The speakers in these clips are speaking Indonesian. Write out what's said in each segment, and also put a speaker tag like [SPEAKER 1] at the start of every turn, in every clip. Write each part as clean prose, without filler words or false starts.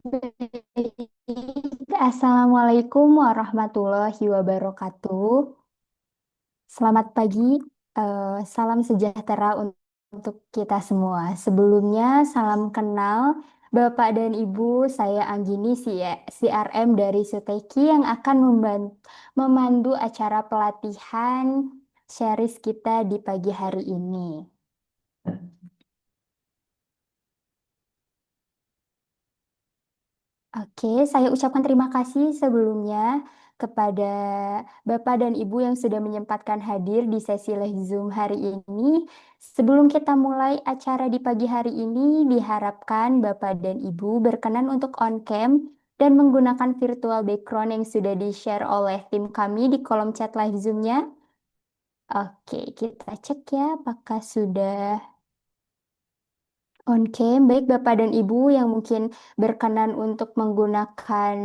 [SPEAKER 1] Baik. Assalamualaikum warahmatullahi wabarakatuh. Selamat pagi, salam sejahtera untuk kita semua. Sebelumnya, salam kenal Bapak dan Ibu, saya Anggini, CRM dari Suteki yang akan memandu acara pelatihan series kita di pagi hari ini. Oke, saya ucapkan terima kasih sebelumnya kepada Bapak dan Ibu yang sudah menyempatkan hadir di sesi live Zoom hari ini. Sebelum kita mulai acara di pagi hari ini, diharapkan Bapak dan Ibu berkenan untuk on cam dan menggunakan virtual background yang sudah di-share oleh tim kami di kolom chat live Zoom-nya. Oke, kita cek ya apakah sudah Oke, baik Bapak dan Ibu yang mungkin berkenan untuk menggunakan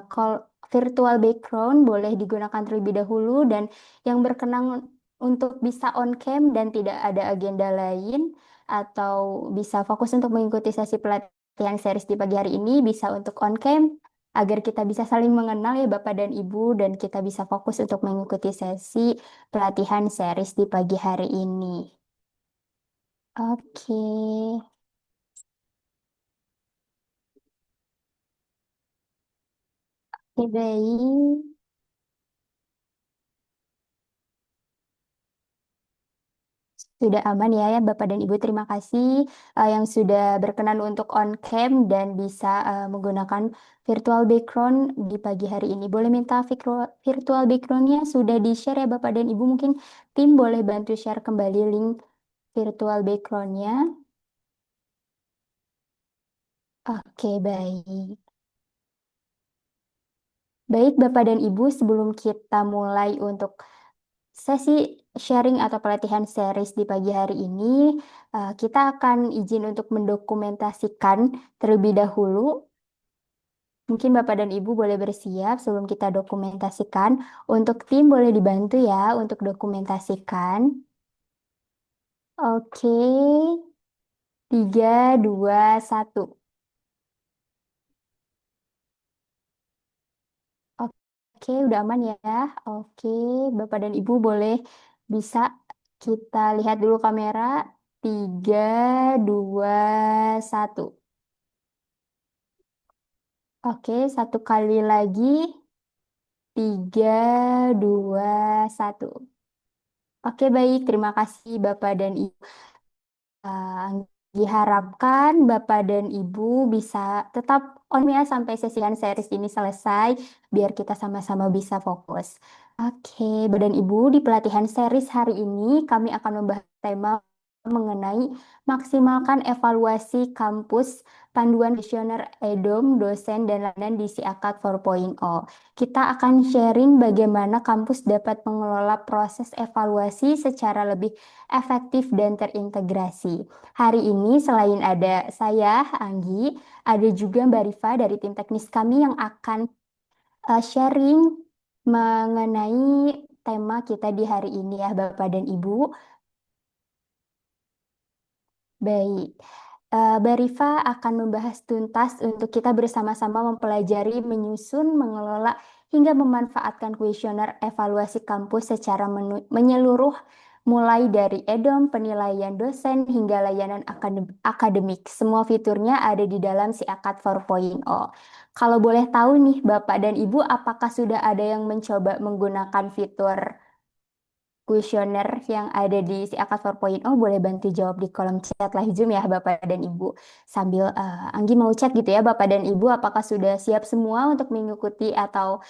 [SPEAKER 1] call virtual background boleh digunakan terlebih dahulu dan yang berkenan untuk bisa on cam dan tidak ada agenda lain atau bisa fokus untuk mengikuti sesi pelatihan series di pagi hari ini bisa untuk on cam agar kita bisa saling mengenal ya Bapak dan Ibu dan kita bisa fokus untuk mengikuti sesi pelatihan series di pagi hari ini. Oke. Oke, baik. Sudah aman ya, ya Bapak dan Ibu. Terima kasih yang sudah berkenan untuk on cam dan bisa menggunakan virtual background di pagi hari ini. Boleh minta virtual backgroundnya sudah di-share ya Bapak dan Ibu. Mungkin tim boleh bantu share kembali link virtual backgroundnya. Oke, baik. Baik Bapak dan Ibu, sebelum kita mulai untuk sesi sharing atau pelatihan series di pagi hari ini, kita akan izin untuk mendokumentasikan terlebih dahulu. Mungkin Bapak dan Ibu boleh bersiap sebelum kita dokumentasikan. Untuk tim boleh dibantu ya untuk dokumentasikan. Oke, 3, 2, 1. Oke, udah aman ya. Oke, Bapak dan Ibu boleh bisa kita lihat dulu kamera. 3, 2, 1. Oke, satu kali lagi. 3, 2, 1. Oke, baik. Terima kasih Bapak dan Ibu. Uh, Diharapkan Bapak dan Ibu bisa tetap on ya sampai sesian series ini selesai, biar kita sama-sama bisa fokus. Oke, Bapak dan Ibu, di pelatihan series hari ini kami akan membahas tema mengenai maksimalkan evaluasi kampus, panduan kuesioner EDOM, dosen, dan layanan di SIAKAT 4.0. Kita akan sharing bagaimana kampus dapat mengelola proses evaluasi secara lebih efektif dan terintegrasi. Hari ini selain ada saya, Anggi, ada juga Mbak Rifa dari tim teknis kami yang akan sharing mengenai tema kita di hari ini ya Bapak dan Ibu. Baik, Mbak Rifa akan membahas tuntas untuk kita bersama-sama mempelajari, menyusun, mengelola, hingga memanfaatkan kuesioner evaluasi kampus secara menyeluruh, mulai dari EDOM, penilaian dosen, hingga layanan akademik. Semua fiturnya ada di dalam si AKAD 4.0. Kalau boleh tahu nih, Bapak dan Ibu, apakah sudah ada yang mencoba menggunakan fitur kuesioner yang ada di si Akad 4.0 boleh bantu jawab di kolom chat live Zoom ya Bapak dan Ibu. Sambil Anggi mau cek gitu ya Bapak dan Ibu apakah sudah siap semua untuk mengikuti atau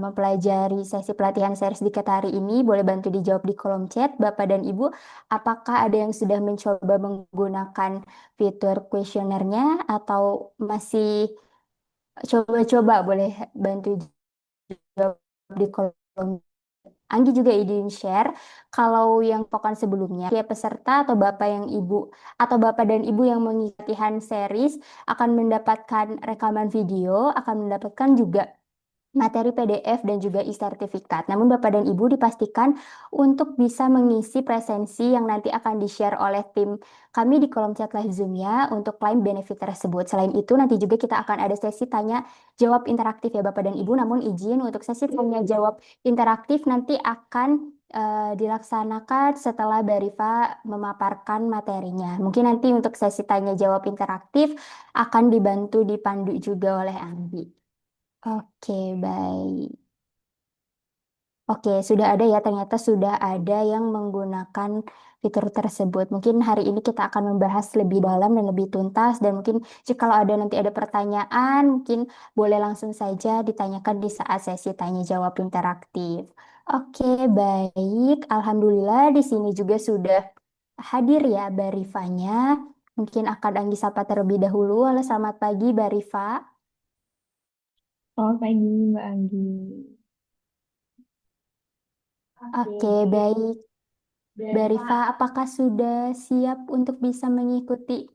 [SPEAKER 1] mempelajari sesi pelatihan series di kita hari ini. Boleh bantu dijawab di kolom chat Bapak dan Ibu. Apakah ada yang sudah mencoba menggunakan fitur kuesionernya atau masih coba-coba boleh bantu jawab di kolom. Anggi juga izin share kalau yang pekan sebelumnya ya peserta atau bapak yang ibu atau bapak dan ibu yang mengikuti hand series akan mendapatkan rekaman video, akan mendapatkan juga materi PDF dan juga e-sertifikat. Namun Bapak dan Ibu dipastikan untuk bisa mengisi presensi yang nanti akan di-share oleh tim kami di kolom chat live Zoom-nya untuk klaim benefit tersebut. Selain itu, nanti juga kita akan ada sesi tanya jawab interaktif ya Bapak dan Ibu. Namun izin untuk sesi tanya jawab interaktif nanti akan dilaksanakan setelah Mbak Rifa memaparkan materinya. Mungkin nanti untuk sesi tanya jawab interaktif akan dibantu dipandu juga oleh Andi. Oke, baik. Oke, sudah ada ya, ternyata sudah ada yang menggunakan fitur tersebut. Mungkin hari ini kita akan membahas lebih dalam dan lebih tuntas, dan mungkin jika kalau ada nanti ada pertanyaan, mungkin boleh langsung saja ditanyakan di saat sesi tanya jawab interaktif. Oke, baik. Alhamdulillah di sini juga sudah hadir ya Barifanya. Mungkin akan Anggi sapa terlebih dahulu. Halo, selamat pagi Barifa.
[SPEAKER 2] Selamat pagi, Mbak Anggi.
[SPEAKER 1] Oke, baik. Mbak Rifa, apakah sudah siap untuk bisa mengikuti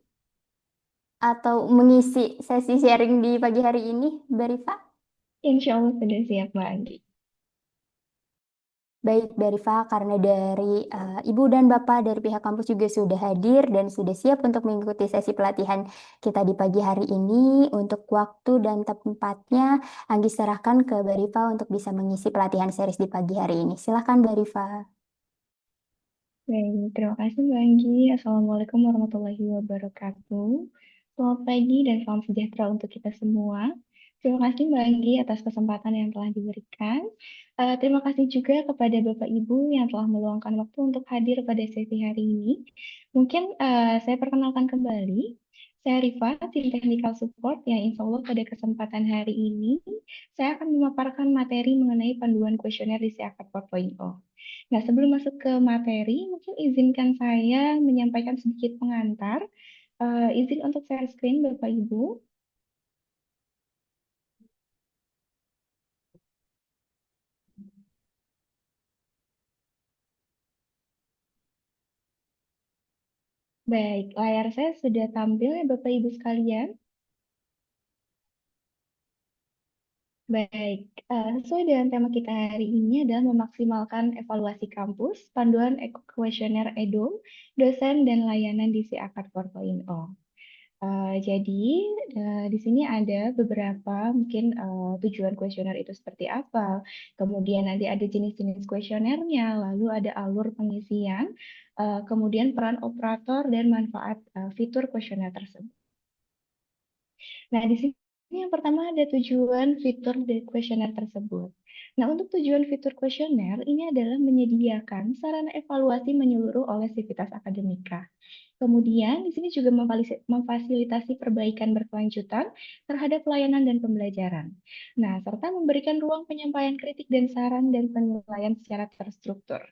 [SPEAKER 1] atau mengisi sesi sharing di pagi hari ini, Mbak Rifa?
[SPEAKER 2] Insya Allah sudah siap, Mbak Anggi.
[SPEAKER 1] Baik, Mbak Rifa, karena dari Ibu dan Bapak dari pihak kampus juga sudah hadir dan sudah siap untuk mengikuti sesi pelatihan kita di pagi hari ini. Untuk waktu dan tempatnya, Anggi serahkan ke Mbak Rifa untuk bisa mengisi pelatihan series di pagi hari ini. Silakan, Mbak Rifa.
[SPEAKER 2] Baik, terima kasih, Mbak Anggi. Assalamualaikum warahmatullahi wabarakatuh. Selamat pagi dan salam sejahtera untuk kita semua. Terima kasih, Mbak Anggi, atas kesempatan yang telah diberikan. Terima kasih juga kepada Bapak Ibu yang telah meluangkan waktu untuk hadir pada sesi hari ini. Mungkin saya perkenalkan kembali. Saya Rifa, tim Technical Support yang insya Allah pada kesempatan hari ini saya akan memaparkan materi mengenai panduan kuesioner di CAKAD 4.0. Nah, sebelum masuk ke materi, mungkin izinkan saya menyampaikan sedikit pengantar. Izin untuk share screen, Bapak Ibu. Baik, layar saya sudah tampil ya Bapak Ibu sekalian. Baik, sesuai dengan tema kita hari ini adalah memaksimalkan evaluasi kampus, panduan kuesioner EDOM, dosen dan layanan di CAKAD 4.0. Jadi di sini ada beberapa mungkin tujuan kuesioner itu seperti apa. Kemudian nanti ada jenis-jenis kuesionernya, lalu ada alur pengisian, kemudian peran operator dan manfaat fitur kuesioner tersebut. Nah, di sini yang pertama ada tujuan fitur dari kuesioner tersebut. Nah, untuk tujuan fitur kuesioner ini adalah menyediakan sarana evaluasi menyeluruh oleh sivitas akademika. Kemudian, di sini juga memfasilitasi perbaikan berkelanjutan terhadap pelayanan dan pembelajaran. Nah, serta memberikan ruang penyampaian kritik dan saran dan penilaian secara terstruktur.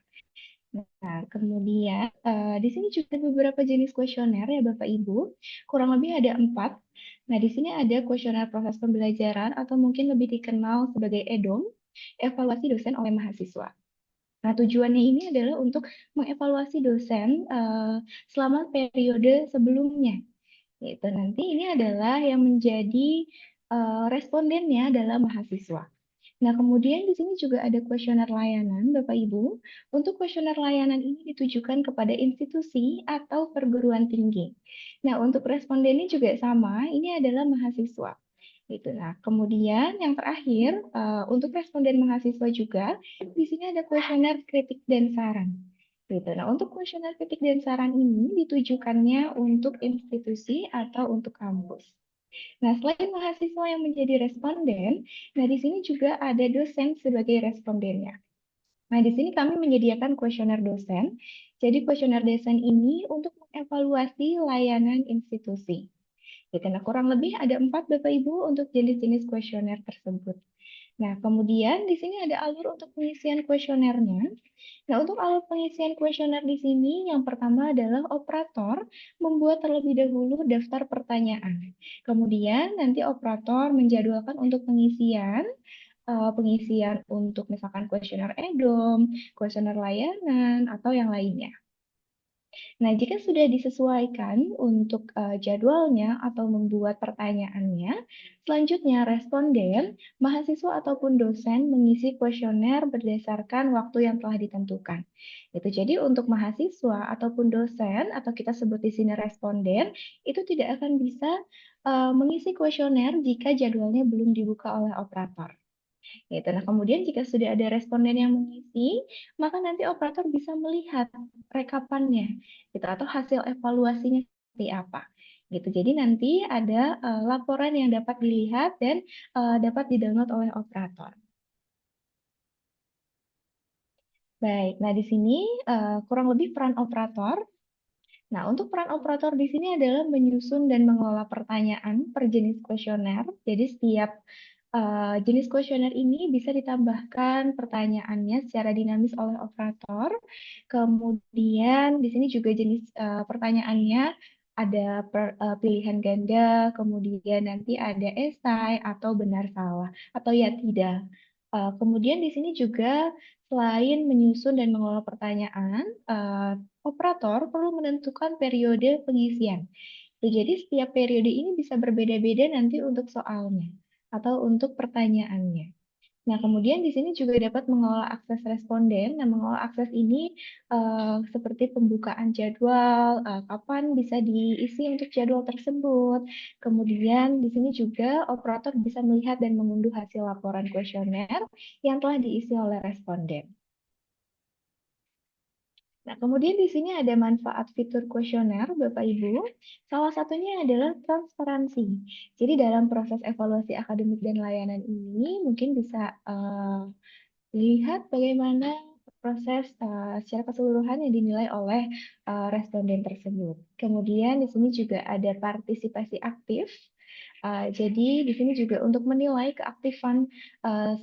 [SPEAKER 2] Nah, kemudian di sini juga ada beberapa jenis kuesioner ya Bapak Ibu, kurang lebih ada 4. Nah, di sini ada kuesioner proses pembelajaran atau mungkin lebih dikenal sebagai EDOM, evaluasi dosen oleh mahasiswa. Nah, tujuannya ini adalah untuk mengevaluasi dosen selama periode sebelumnya. Itu nanti ini adalah yang menjadi respondennya adalah mahasiswa. Nah, kemudian di sini juga ada kuesioner layanan, Bapak Ibu. Untuk kuesioner layanan ini ditujukan kepada institusi atau perguruan tinggi. Nah, untuk respondennya juga sama, ini adalah mahasiswa. Gitu. Nah, kemudian yang terakhir, untuk responden mahasiswa juga, di sini ada kuesioner kritik dan saran. Gitu. Nah, untuk kuesioner kritik dan saran ini ditujukannya untuk institusi atau untuk kampus. Nah, selain mahasiswa yang menjadi responden, nah di sini juga ada dosen sebagai respondennya. Nah, di sini kami menyediakan kuesioner dosen. Jadi, kuesioner dosen ini untuk mengevaluasi layanan institusi. Gitu. Nah, kurang lebih ada 4 Bapak Ibu untuk jenis-jenis kuesioner tersebut. Nah, kemudian di sini ada alur untuk pengisian kuesionernya. Nah, untuk alur pengisian kuesioner di sini, yang pertama adalah operator membuat terlebih dahulu daftar pertanyaan. Kemudian nanti operator menjadwalkan untuk pengisian untuk misalkan kuesioner EDOM, kuesioner layanan, atau yang lainnya. Nah, jika sudah disesuaikan untuk jadwalnya atau membuat pertanyaannya, selanjutnya responden, mahasiswa ataupun dosen mengisi kuesioner berdasarkan waktu yang telah ditentukan. Itu jadi untuk mahasiswa ataupun dosen atau kita sebut di sini responden itu tidak akan bisa mengisi kuesioner jika jadwalnya belum dibuka oleh operator. Gitu. Nah, kemudian jika sudah ada responden yang mengisi, maka nanti operator bisa melihat rekapannya, gitu, atau hasil evaluasinya seperti apa. Gitu. Jadi nanti ada laporan yang dapat dilihat dan dapat didownload oleh operator. Baik, nah di sini kurang lebih peran operator. Nah, untuk peran operator di sini adalah menyusun dan mengelola pertanyaan per jenis kuesioner. Jadi setiap jenis kuesioner ini bisa ditambahkan pertanyaannya secara dinamis oleh operator. Kemudian di sini juga jenis pertanyaannya ada pilihan ganda, kemudian nanti ada esai atau benar salah atau ya tidak. Kemudian di sini juga selain menyusun dan mengelola pertanyaan, operator perlu menentukan periode pengisian. Jadi setiap periode ini bisa berbeda-beda nanti untuk soalnya atau untuk pertanyaannya. Nah, kemudian di sini juga dapat mengelola akses responden. Nah, mengelola akses ini seperti pembukaan jadwal, kapan bisa diisi untuk jadwal tersebut. Kemudian di sini juga operator bisa melihat dan mengunduh hasil laporan kuesioner yang telah diisi oleh responden. Nah, kemudian di sini ada manfaat fitur kuesioner, Bapak Ibu. Salah satunya adalah transparansi. Jadi dalam proses evaluasi akademik dan layanan ini mungkin bisa lihat bagaimana proses secara keseluruhan yang dinilai oleh responden tersebut. Kemudian di sini juga ada partisipasi aktif. Jadi di sini juga untuk menilai keaktifan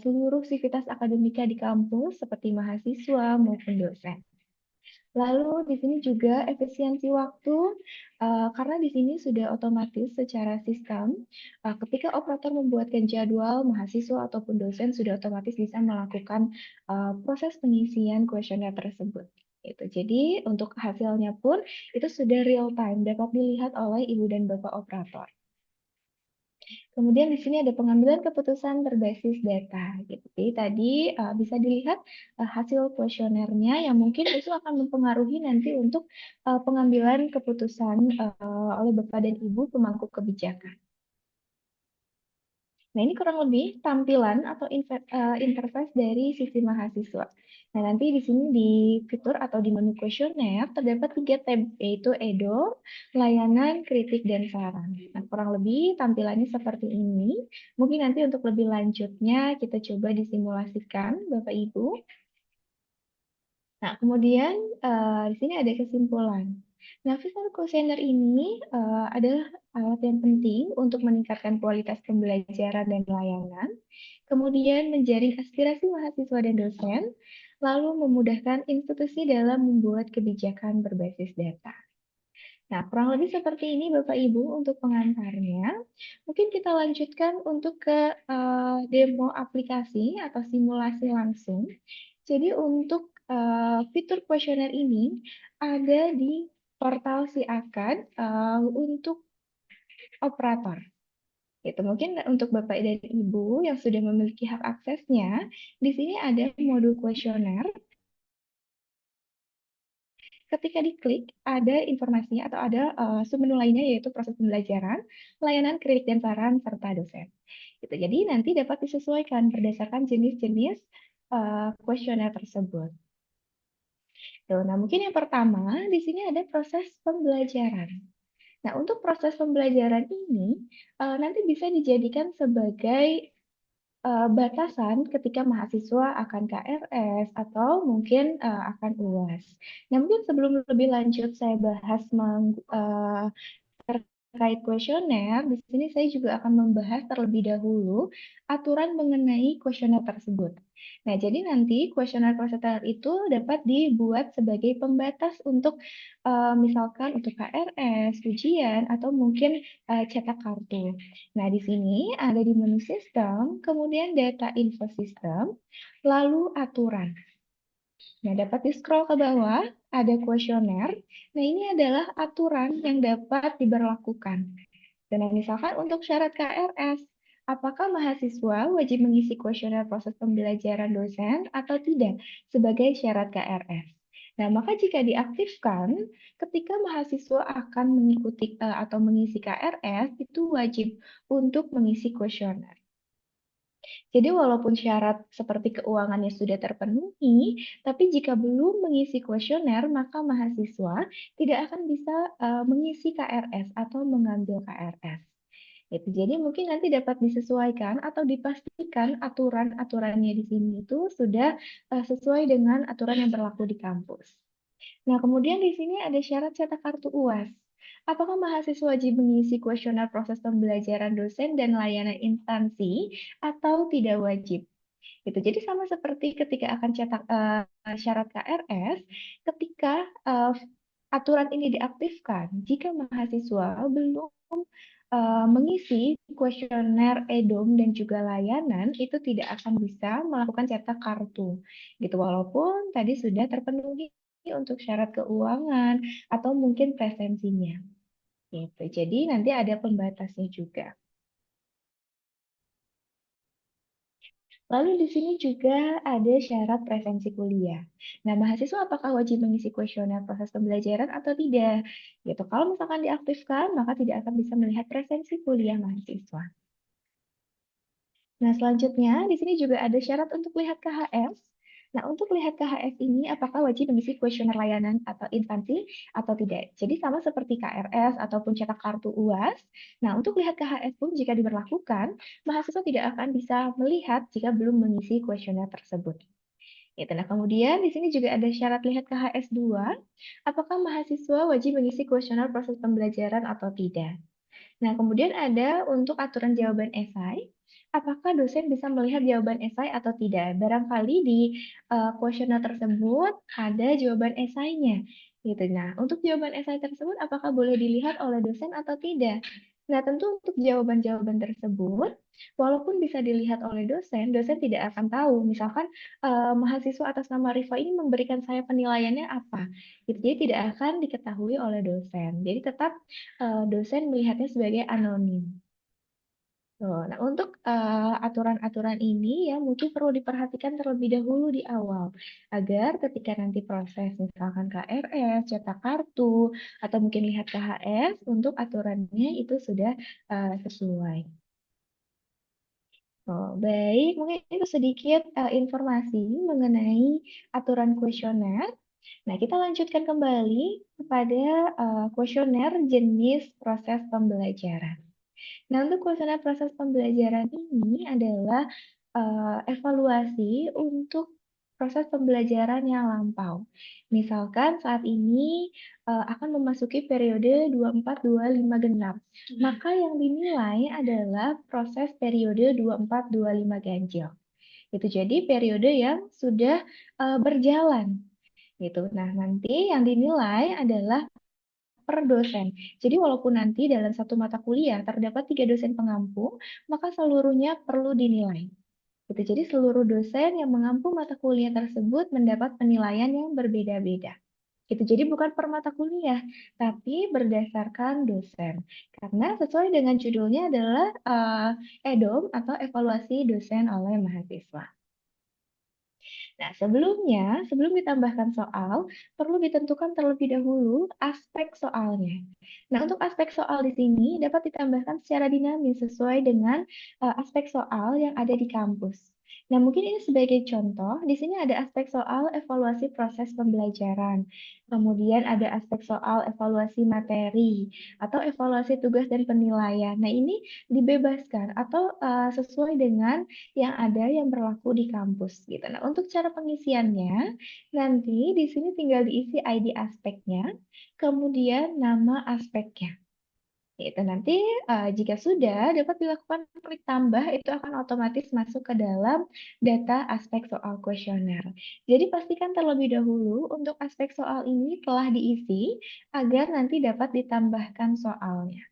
[SPEAKER 2] seluruh sivitas akademika di kampus seperti mahasiswa maupun dosen. Lalu di sini juga efisiensi waktu, karena di sini sudah otomatis secara sistem. Ketika operator membuatkan jadwal, mahasiswa ataupun dosen sudah otomatis bisa melakukan proses pengisian kuesioner tersebut. Itu. Jadi untuk hasilnya pun itu sudah real time, dapat dilihat oleh ibu dan bapak operator. Kemudian di sini ada pengambilan keputusan berbasis data. Gitu. Jadi tadi bisa dilihat hasil kuesionernya yang mungkin itu akan mempengaruhi nanti untuk pengambilan keputusan oleh Bapak dan Ibu pemangku kebijakan. Nah, ini kurang lebih tampilan atau interface dari sisi mahasiswa. Nah, nanti di sini di fitur atau di menu kuesioner terdapat 3 tab, yaitu Edo, layanan, kritik, dan saran. Nah, kurang lebih tampilannya seperti ini. Mungkin nanti untuk lebih lanjutnya kita coba disimulasikan, Bapak Ibu. Nah, kemudian di sini ada kesimpulan. Nah, fitur kuesioner ini adalah alat yang penting untuk meningkatkan kualitas pembelajaran dan layanan, kemudian menjaring aspirasi mahasiswa dan dosen, lalu memudahkan institusi dalam membuat kebijakan berbasis data. Nah, kurang lebih seperti ini Bapak Ibu untuk pengantarnya. Mungkin kita lanjutkan untuk ke demo aplikasi atau simulasi langsung. Jadi untuk fitur kuesioner ini ada di portal Si Akad untuk operator. Itu mungkin untuk Bapak dan Ibu yang sudah memiliki hak aksesnya, di sini ada modul kuesioner. Ketika diklik, ada informasinya atau ada submenu lainnya yaitu proses pembelajaran, layanan kritik dan saran, serta dosen. Gitu. Jadi nanti dapat disesuaikan berdasarkan jenis-jenis kuesioner tersebut. Tuh, nah, mungkin yang pertama di sini ada proses pembelajaran. Nah, untuk proses pembelajaran ini nanti bisa dijadikan sebagai batasan ketika mahasiswa akan KRS atau mungkin akan UAS. Nah, mungkin sebelum lebih lanjut saya bahas terkait kuesioner, di sini saya juga akan membahas terlebih dahulu aturan mengenai kuesioner tersebut. Nah, jadi nanti kuesioner-kuesioner itu dapat dibuat sebagai pembatas untuk misalkan untuk KRS, ujian, atau mungkin cetak kartu. Nah, di sini ada di menu sistem, kemudian data info sistem, lalu aturan. Nah, dapat di-scroll ke bawah, ada kuesioner. Nah, ini adalah aturan yang dapat diberlakukan. Dan misalkan untuk syarat KRS, apakah mahasiswa wajib mengisi kuesioner proses pembelajaran dosen atau tidak sebagai syarat KRS? Nah, maka jika diaktifkan, ketika mahasiswa akan mengikuti atau mengisi KRS, itu wajib untuk mengisi kuesioner. Jadi walaupun syarat seperti keuangannya sudah terpenuhi, tapi jika belum mengisi kuesioner, maka mahasiswa tidak akan bisa mengisi KRS atau mengambil KRS. Itu. Jadi mungkin nanti dapat disesuaikan atau dipastikan aturan-aturannya di sini itu sudah sesuai dengan aturan yang berlaku di kampus. Nah, kemudian di sini ada syarat cetak kartu UAS. Apakah mahasiswa wajib mengisi kuesioner proses pembelajaran dosen dan layanan instansi atau tidak wajib? Gitu. Jadi sama seperti ketika akan cetak syarat KRS, ketika aturan ini diaktifkan, jika mahasiswa belum mengisi kuesioner EDOM dan juga layanan, itu tidak akan bisa melakukan cetak kartu. Gitu. Walaupun tadi sudah terpenuhi untuk syarat keuangan atau mungkin presensinya. Gitu. Jadi nanti ada pembatasnya juga. Lalu di sini juga ada syarat presensi kuliah. Nah, mahasiswa apakah wajib mengisi kuesioner proses pembelajaran atau tidak? Gitu. Kalau misalkan diaktifkan, maka tidak akan bisa melihat presensi kuliah mahasiswa. Nah, selanjutnya di sini juga ada syarat untuk lihat KHS. Nah, untuk lihat KHS ini apakah wajib mengisi kuesioner layanan atau instansi atau tidak. Jadi sama seperti KRS ataupun cetak kartu UAS. Nah, untuk lihat KHS pun jika diberlakukan, mahasiswa tidak akan bisa melihat jika belum mengisi kuesioner tersebut. Gitu. Nah, kemudian di sini juga ada syarat lihat KHS 2. Apakah mahasiswa wajib mengisi kuesioner proses pembelajaran atau tidak? Nah, kemudian ada untuk aturan jawaban esai. Apakah dosen bisa melihat jawaban esai atau tidak? Barangkali di kuesioner tersebut ada jawaban esainya. Gitu. Nah, untuk jawaban esai tersebut apakah boleh dilihat oleh dosen atau tidak? Nah, tentu untuk jawaban-jawaban tersebut, walaupun bisa dilihat oleh dosen, dosen tidak akan tahu. Misalkan mahasiswa atas nama Rifa ini memberikan saya penilaiannya apa. Gitu. Jadi tidak akan diketahui oleh dosen. Jadi tetap dosen melihatnya sebagai anonim. Tuh, nah, untuk aturan-aturan ini ya mungkin perlu diperhatikan terlebih dahulu di awal agar ketika nanti proses misalkan KRS, cetak kartu, atau mungkin lihat KHS untuk aturannya itu sudah sesuai. Oh, baik, mungkin itu sedikit informasi mengenai aturan kuesioner. Nah, kita lanjutkan kembali kepada kuesioner jenis proses pembelajaran. Nah, untuk kuesioner proses pembelajaran ini adalah evaluasi untuk proses pembelajaran yang lampau. Misalkan saat ini akan memasuki periode 24-25 genap. Maka yang dinilai adalah proses periode 24-25 ganjil. Itu jadi periode yang sudah berjalan gitu. Nah, nanti yang dinilai adalah per dosen. Jadi walaupun nanti dalam satu mata kuliah terdapat 3 dosen pengampu, maka seluruhnya perlu dinilai. Gitu. Jadi seluruh dosen yang mengampu mata kuliah tersebut mendapat penilaian yang berbeda-beda. Gitu. Jadi bukan per mata kuliah, tapi berdasarkan dosen. Karena sesuai dengan judulnya adalah EDOM atau evaluasi dosen oleh mahasiswa. Nah, sebelum ditambahkan soal, perlu ditentukan terlebih dahulu aspek soalnya. Nah, untuk aspek soal di sini dapat ditambahkan secara dinamis sesuai dengan aspek soal yang ada di kampus. Nah, mungkin ini sebagai contoh, di sini ada aspek soal evaluasi proses pembelajaran. Kemudian ada aspek soal evaluasi materi atau evaluasi tugas dan penilaian. Nah, ini dibebaskan atau sesuai dengan yang ada yang berlaku di kampus gitu. Nah, untuk cara pengisiannya nanti di sini tinggal diisi ID aspeknya, kemudian nama aspeknya. Itu nanti jika sudah dapat dilakukan klik tambah itu akan otomatis masuk ke dalam data aspek soal kuesioner. Jadi pastikan terlebih dahulu untuk aspek soal ini telah diisi agar nanti dapat ditambahkan soalnya.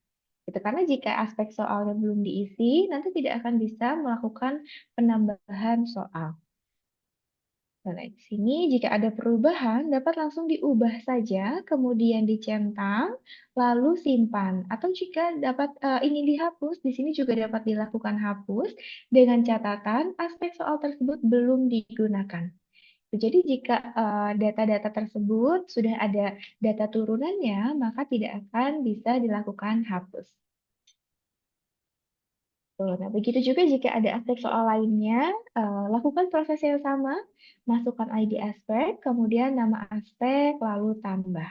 [SPEAKER 2] Itu karena jika aspek soalnya belum diisi, nanti tidak akan bisa melakukan penambahan soal. Nah, di sini jika ada perubahan dapat langsung diubah saja, kemudian dicentang, lalu simpan. Atau jika dapat ingin dihapus, di sini juga dapat dilakukan hapus dengan catatan aspek soal tersebut belum digunakan. Jadi jika data-data tersebut sudah ada data turunannya, maka tidak akan bisa dilakukan hapus. Tuh, nah, begitu juga jika ada aspek soal lainnya, lakukan proses yang sama, masukkan ID aspek, kemudian nama aspek, lalu tambah.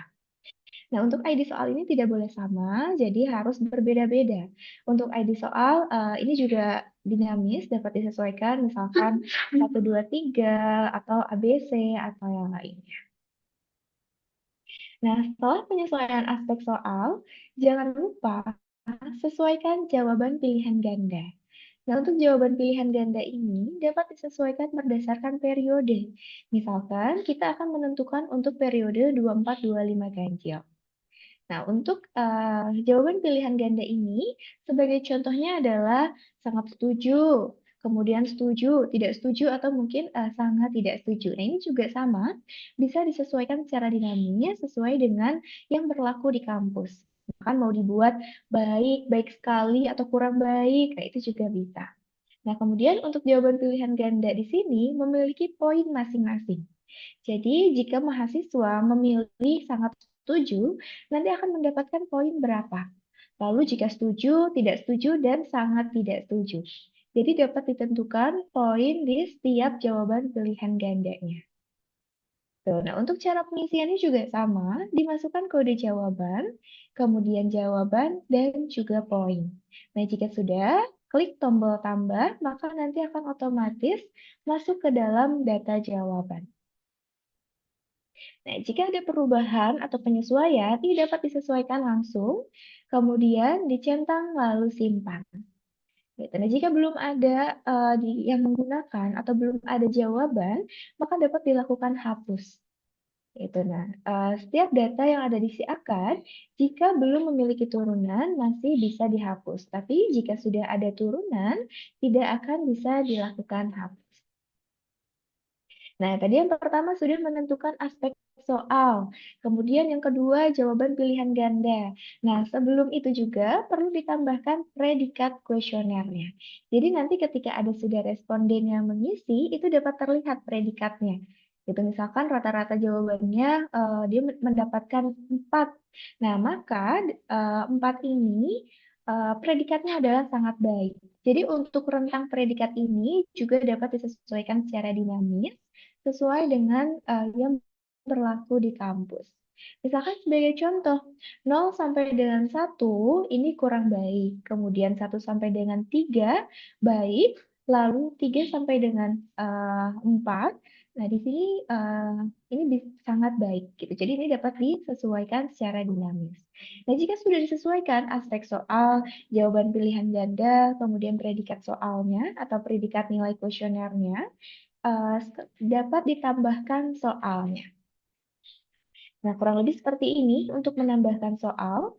[SPEAKER 2] Nah, untuk ID soal ini tidak boleh sama, jadi harus berbeda-beda. Untuk ID soal, ini juga dinamis, dapat disesuaikan, misalkan 1, 2, 3, atau ABC, atau yang lainnya. Nah, setelah penyesuaian aspek soal, jangan lupa sesuaikan jawaban pilihan ganda. Nah, untuk jawaban pilihan ganda ini dapat disesuaikan berdasarkan periode. Misalkan, kita akan menentukan untuk periode 24-25 ganjil. Nah, untuk jawaban pilihan ganda ini, sebagai contohnya adalah sangat setuju, kemudian setuju, tidak setuju, atau mungkin sangat tidak setuju. Nah, ini juga sama, bisa disesuaikan secara dinamis sesuai dengan yang berlaku di kampus. Bahkan mau dibuat baik, baik sekali, atau kurang baik, nah itu juga bisa. Nah, kemudian untuk jawaban pilihan ganda di sini memiliki poin masing-masing. Jadi, jika mahasiswa memilih sangat setuju, nanti akan mendapatkan poin berapa. Lalu jika setuju, tidak setuju, dan sangat tidak setuju. Jadi dapat ditentukan poin di setiap jawaban pilihan gandanya. Tuh, nah, untuk cara pengisiannya juga sama, dimasukkan kode jawaban, kemudian jawaban, dan juga poin. Nah, jika sudah, klik tombol tambah, maka nanti akan otomatis masuk ke dalam data jawaban. Nah, jika ada perubahan atau penyesuaian, ini dapat disesuaikan langsung, kemudian dicentang lalu simpan. Gitu. Nah, jika belum ada yang menggunakan atau belum ada jawaban, maka dapat dilakukan hapus. Itu. Nah, setiap data yang ada di si akar, jika belum memiliki turunan, masih bisa dihapus. Tapi jika sudah ada turunan, tidak akan bisa dilakukan hapus. Nah, tadi yang pertama sudah menentukan aspek soal. Kemudian yang kedua, jawaban pilihan ganda. Nah, sebelum itu juga perlu ditambahkan predikat kuesionernya. Jadi nanti ketika ada sudah responden yang mengisi, itu dapat terlihat predikatnya. Gitu, misalkan rata-rata jawabannya dia mendapatkan 4. Nah, maka 4 ini predikatnya adalah sangat baik. Jadi untuk rentang predikat ini juga dapat disesuaikan secara dinamis sesuai dengan yang berlaku di kampus. Misalkan sebagai contoh, 0 sampai dengan 1 ini kurang baik, kemudian 1 sampai dengan 3 baik, lalu 3 sampai dengan 4. Nah, di sini ini sangat baik gitu. Jadi ini dapat disesuaikan secara dinamis. Nah, jika sudah disesuaikan aspek soal, jawaban pilihan ganda, kemudian predikat soalnya atau predikat nilai kuesionernya, eh, dapat ditambahkan soalnya. Nah, kurang lebih seperti ini untuk menambahkan soal,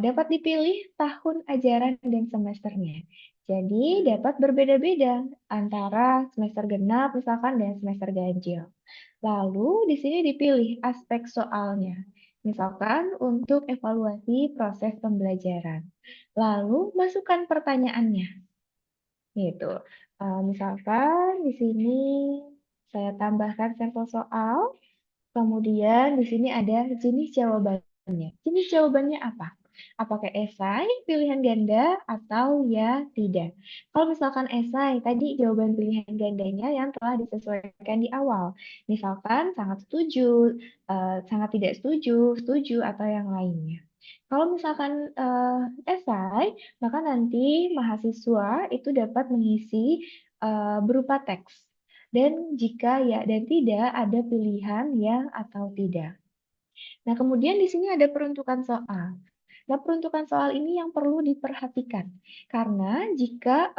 [SPEAKER 2] dapat dipilih tahun ajaran dan semesternya. Jadi, dapat berbeda-beda antara semester genap misalkan dan semester ganjil. Lalu, di sini dipilih aspek soalnya. Misalkan untuk evaluasi proses pembelajaran. Lalu, masukkan pertanyaannya. Gitu. Misalkan di sini saya tambahkan sampel soal, kemudian di sini ada jenis jawabannya. Jenis jawabannya apa? Apakah esai, pilihan ganda, atau ya tidak? Kalau misalkan esai, tadi jawaban pilihan gandanya yang telah disesuaikan di awal. Misalkan sangat setuju, sangat tidak setuju, setuju, atau yang lainnya. Kalau misalkan esai, maka nanti mahasiswa itu dapat mengisi berupa teks. Dan jika ya dan tidak ada pilihan ya atau tidak. Nah, kemudian di sini ada peruntukan soal. Nah, peruntukan soal ini yang perlu diperhatikan. Karena jika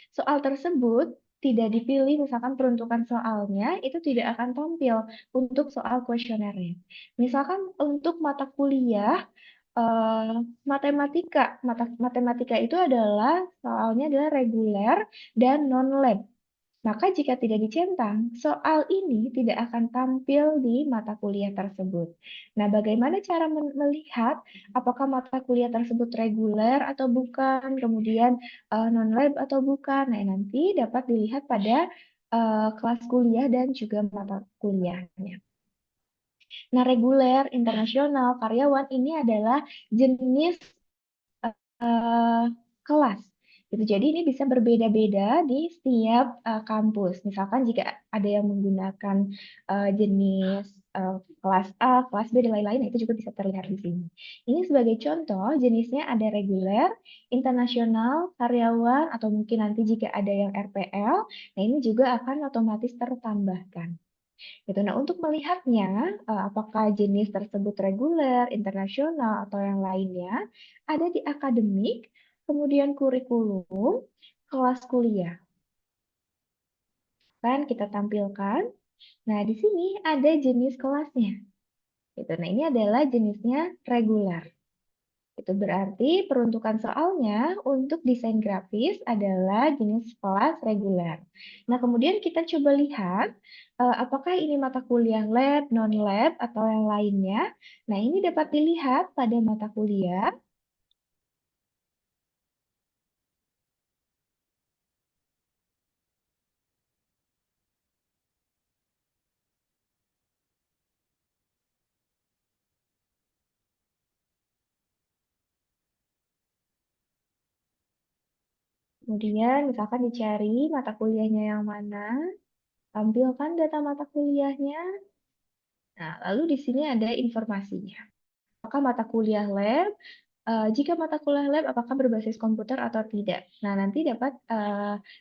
[SPEAKER 2] soal tersebut tidak dipilih, misalkan peruntukan soalnya, itu tidak akan tampil untuk soal kuesionernya. Misalkan untuk mata kuliah, eh, matematika itu adalah soalnya adalah reguler dan non-lab. Maka jika tidak dicentang, soal ini tidak akan tampil di mata kuliah tersebut. Nah, bagaimana cara melihat apakah mata kuliah tersebut reguler atau bukan, kemudian non-lab atau bukan? Nah, nanti dapat dilihat pada kelas kuliah dan juga mata kuliahnya. Nah, reguler, internasional, karyawan ini adalah jenis eh, kelas. Gitu. Jadi ini bisa berbeda-beda di setiap kampus. Misalkan jika ada yang menggunakan jenis kelas A, kelas B, dan lain-lain, nah itu juga bisa terlihat di sini. Ini sebagai contoh, jenisnya ada reguler, internasional, karyawan, atau mungkin nanti jika ada yang RPL, nah ini juga akan otomatis tertambahkan. Gitu. Nah, untuk melihatnya, apakah jenis tersebut reguler, internasional, atau yang lainnya, ada di akademik, kemudian kurikulum, kelas kuliah. Kan kita tampilkan. Nah, di sini ada jenis kelasnya. Gitu. Nah, ini adalah jenisnya reguler. Itu berarti peruntukan soalnya untuk desain grafis adalah jenis kelas reguler. Nah, kemudian kita coba lihat apakah ini mata kuliah lab, non-lab, atau yang lainnya. Nah, ini dapat dilihat pada mata kuliah. Kemudian misalkan dicari mata kuliahnya yang mana, tampilkan data mata kuliahnya. Nah, lalu di sini ada informasinya. Apakah mata kuliah lab? Jika mata kuliah lab, apakah berbasis komputer atau tidak? Nah, nanti dapat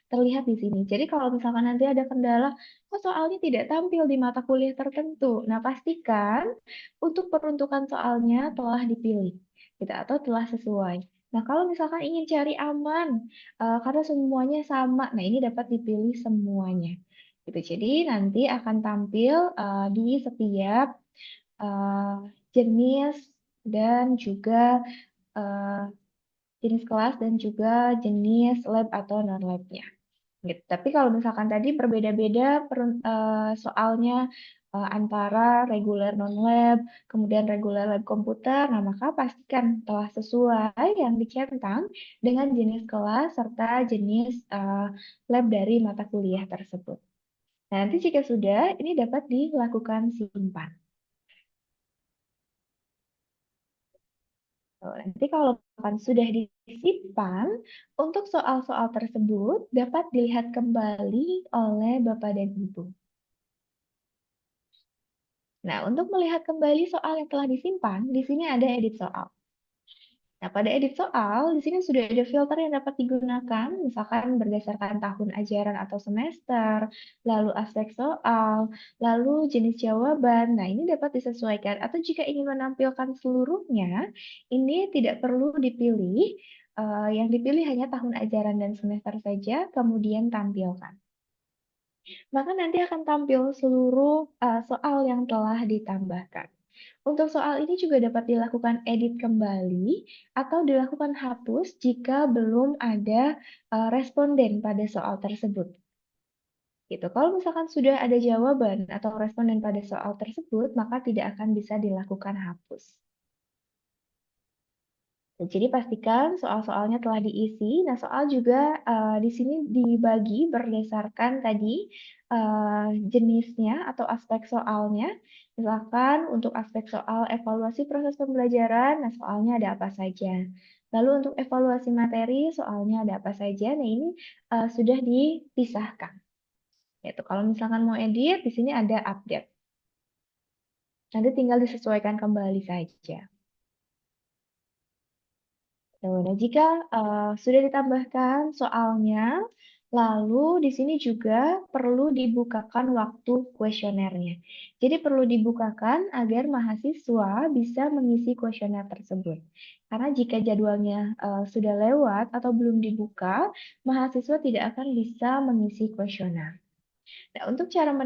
[SPEAKER 2] terlihat di sini. Jadi kalau misalkan nanti ada kendala, kok soalnya tidak tampil di mata kuliah tertentu. Nah, pastikan untuk peruntukan soalnya telah dipilih, gitu, atau telah sesuai. Nah, kalau misalkan ingin cari aman, karena semuanya sama, nah ini dapat dipilih semuanya. Gitu. Jadi nanti akan tampil di setiap eh, jenis dan juga eh, jenis kelas dan juga jenis lab atau non-labnya. Gitu. Tapi kalau misalkan tadi berbeda-beda soalnya antara reguler non-lab, kemudian reguler lab komputer, nah maka pastikan telah sesuai yang dicentang dengan jenis kelas serta jenis lab dari mata kuliah tersebut. Nah, nanti jika sudah, ini dapat dilakukan simpan. Nanti kalau misalkan sudah disimpan, untuk soal-soal tersebut dapat dilihat kembali oleh Bapak dan Ibu. Nah, untuk melihat kembali soal yang telah disimpan, di sini ada edit soal. Nah, pada edit soal, di sini sudah ada filter yang dapat digunakan, misalkan berdasarkan tahun ajaran atau semester, lalu aspek soal, lalu jenis jawaban. Nah, ini dapat disesuaikan. Atau jika ingin menampilkan seluruhnya, ini tidak perlu dipilih. Yang dipilih hanya tahun ajaran dan semester saja, kemudian tampilkan. Maka nanti akan tampil seluruh soal yang telah ditambahkan. Untuk soal ini juga dapat dilakukan edit kembali atau dilakukan hapus jika belum ada responden pada soal tersebut. Gitu. Kalau misalkan sudah ada jawaban atau responden pada soal tersebut, maka tidak akan bisa dilakukan hapus. Jadi pastikan soal-soalnya telah diisi. Nah, soal juga di sini dibagi berdasarkan tadi jenisnya atau aspek soalnya. Misalkan untuk aspek soal evaluasi proses pembelajaran, nah soalnya ada apa saja. Lalu untuk evaluasi materi, soalnya ada apa saja. Nah, ini sudah dipisahkan. Yaitu kalau misalkan mau edit, di sini ada update. Nanti tinggal disesuaikan kembali saja. Nah, jika sudah ditambahkan soalnya, lalu di sini juga perlu dibukakan waktu kuesionernya. Jadi perlu dibukakan agar mahasiswa bisa mengisi kuesioner tersebut. Karena jika jadwalnya sudah lewat atau belum dibuka, mahasiswa tidak akan bisa mengisi kuesioner. Nah, untuk cara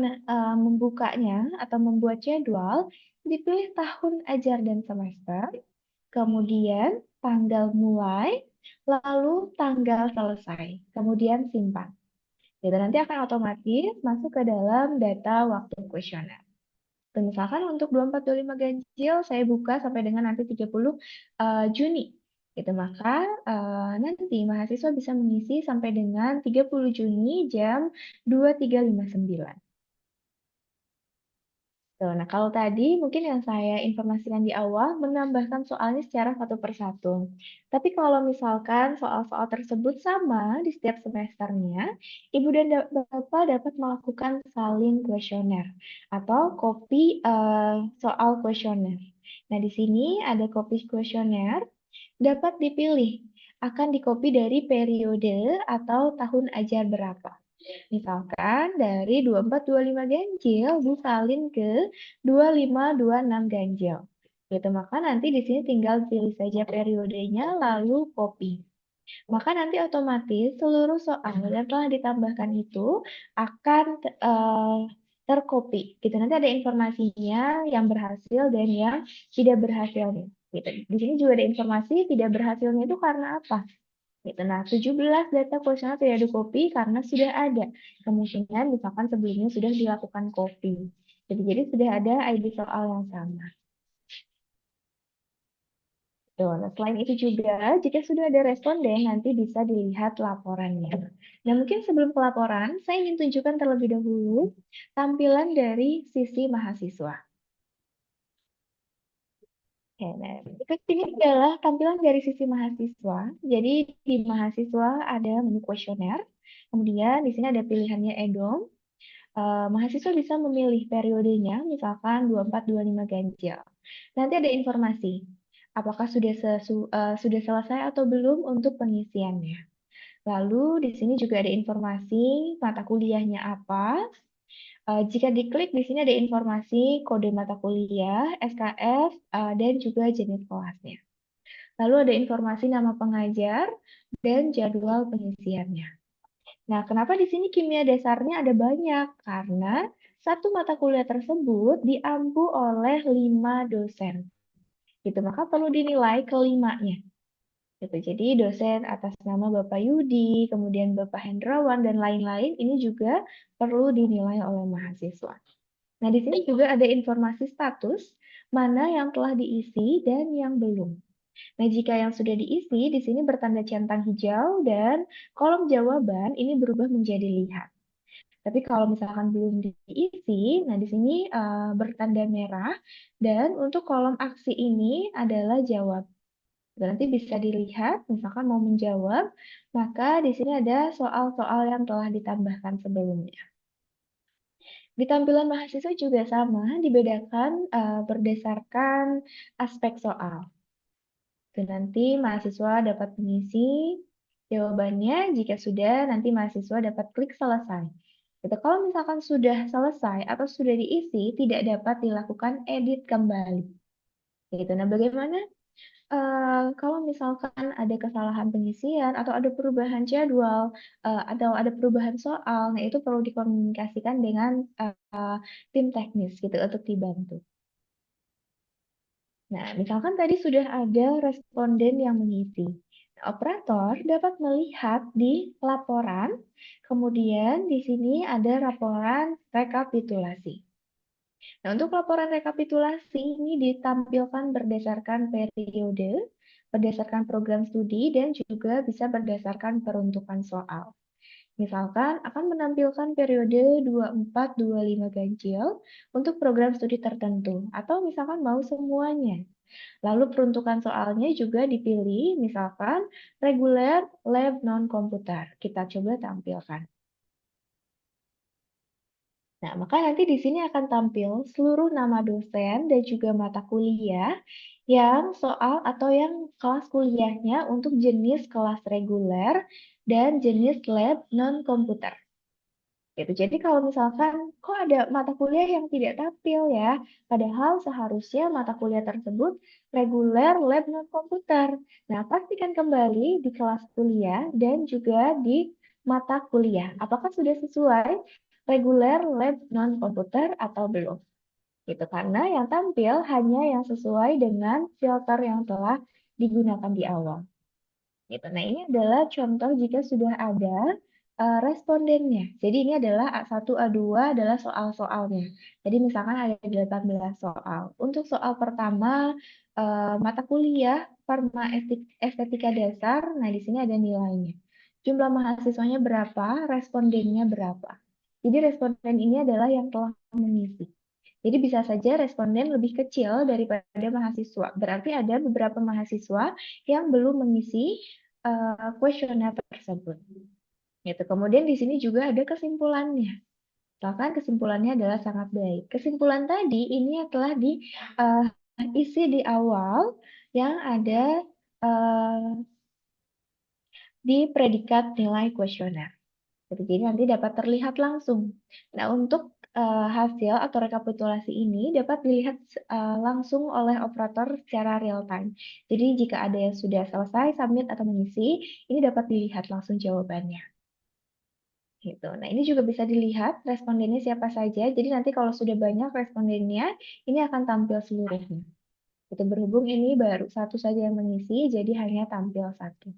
[SPEAKER 2] membukanya atau membuat jadwal, dipilih tahun ajar dan semester, kemudian tanggal mulai, lalu tanggal selesai, kemudian simpan. Gitu, nanti akan otomatis masuk ke dalam data waktu kuesioner. Dan misalkan untuk 24-25 ganjil saya buka sampai dengan nanti 30 Juni. Gitu, maka nanti mahasiswa bisa mengisi sampai dengan 30 Juni jam 23.59. Tuh, nah, kalau tadi mungkin yang saya informasikan di awal menambahkan soalnya secara satu persatu. Tapi kalau misalkan soal-soal tersebut sama di setiap semesternya, Ibu dan Bapak dapat melakukan salin kuesioner atau copy soal kuesioner. Nah, di sini ada copy kuesioner dapat dipilih akan dikopi dari periode atau tahun ajar berapa. Misalkan dari 24-25 ganjil disalin ke 25-26 ganjil. Gitu, maka nanti di sini tinggal pilih saja periodenya lalu copy. Maka nanti otomatis seluruh soal yang telah ditambahkan itu akan tercopy. Gitu. Nanti ada informasinya yang berhasil dan yang tidak berhasil. Gitu. Di sini juga ada informasi tidak berhasilnya itu karena apa? Gitu. Nah, 17 data kuesioner tidak di-copy karena sudah ada. Kemungkinan misalkan sebelumnya sudah dilakukan copy. Jadi sudah ada ID soal yang sama. Tuh, nah, selain itu juga, jika sudah ada responden, nanti bisa dilihat laporannya. Nah, mungkin sebelum ke laporan, saya ingin tunjukkan terlebih dahulu tampilan dari sisi mahasiswa. Oke, nah, berikut ini adalah tampilan dari sisi mahasiswa. Jadi, di mahasiswa ada menu kuesioner, kemudian di sini ada pilihannya EDOM. Mahasiswa bisa memilih periodenya, misalkan 24-25 ganjil. Nanti ada informasi, apakah sudah selesai atau belum untuk pengisiannya. Lalu di sini juga ada informasi mata kuliahnya apa. Jika diklik di sini ada informasi kode mata kuliah, SKS, dan juga jenis kelasnya. Lalu ada informasi nama pengajar dan jadwal pengisiannya. Nah, kenapa di sini kimia dasarnya ada banyak? Karena satu mata kuliah tersebut diampu oleh 5 dosen. Gitu, maka perlu dinilai kelimanya. Gitu. Jadi dosen atas nama Bapak Yudi, kemudian Bapak Hendrawan, dan lain-lain ini juga perlu dinilai oleh mahasiswa. Nah, di sini juga ada informasi status, mana yang telah diisi dan yang belum. Nah, jika yang sudah diisi, di sini bertanda centang hijau dan kolom jawaban ini berubah menjadi lihat. Tapi kalau misalkan belum diisi, nah di sini bertanda merah dan untuk kolom aksi ini adalah jawab. Nanti bisa dilihat, misalkan mau menjawab, maka di sini ada soal-soal yang telah ditambahkan sebelumnya. Di tampilan mahasiswa juga sama, dibedakan berdasarkan aspek soal. Dan nanti mahasiswa dapat mengisi jawabannya, jika sudah nanti mahasiswa dapat klik selesai. Gitu. Kalau misalkan sudah selesai atau sudah diisi, tidak dapat dilakukan edit kembali. Gitu. Nah, bagaimana kalau misalkan ada kesalahan pengisian atau ada perubahan jadwal atau ada perubahan soal, nah itu perlu dikomunikasikan dengan tim teknis gitu untuk dibantu. Nah, misalkan tadi sudah ada responden yang mengisi. Nah, operator dapat melihat di laporan, kemudian di sini ada laporan rekapitulasi. Nah, untuk laporan rekapitulasi ini ditampilkan berdasarkan periode, berdasarkan program studi, dan juga bisa berdasarkan peruntukan soal. Misalkan akan menampilkan periode 24-25 ganjil untuk program studi tertentu, atau misalkan mau semuanya. Lalu peruntukan soalnya juga dipilih, misalkan reguler, lab, non-komputer. Kita coba tampilkan. Nah, maka nanti di sini akan tampil seluruh nama dosen dan juga mata kuliah yang soal atau yang kelas kuliahnya untuk jenis kelas reguler dan jenis lab non-komputer. Gitu. Jadi kalau misalkan kok ada mata kuliah yang tidak tampil ya, padahal seharusnya mata kuliah tersebut reguler lab non-komputer. Nah, pastikan kembali di kelas kuliah dan juga di mata kuliah. Apakah sudah sesuai reguler lab non-komputer atau belum? Gitu. Karena yang tampil hanya yang sesuai dengan filter yang telah digunakan di awal. Gitu. Nah, ini adalah contoh jika sudah ada respondennya. Jadi ini adalah A1, A2 adalah soal-soalnya. Jadi misalkan ada 18 soal. Untuk soal pertama, mata kuliah Estetika Dasar, nah di sini ada nilainya. Jumlah mahasiswanya berapa, respondennya berapa. Jadi responden ini adalah yang telah mengisi. Jadi bisa saja responden lebih kecil daripada mahasiswa. Berarti ada beberapa mahasiswa yang belum mengisi kuesioner tersebut. Gitu. Kemudian di sini juga ada kesimpulannya. Misalkan kesimpulannya adalah sangat baik. Kesimpulan tadi ini yang telah diisi di awal yang ada uh, di predikat nilai kuesioner. Jadi nanti dapat terlihat langsung. Nah, untuk hasil atau rekapitulasi ini dapat dilihat langsung oleh operator secara real time. Jadi jika ada yang sudah selesai, submit atau mengisi, ini dapat dilihat langsung jawabannya. Gitu. Nah, ini juga bisa dilihat respondennya siapa saja. Jadi nanti kalau sudah banyak respondennya, ini akan tampil seluruhnya. Itu berhubung ini baru satu saja yang mengisi, jadi hanya tampil satu.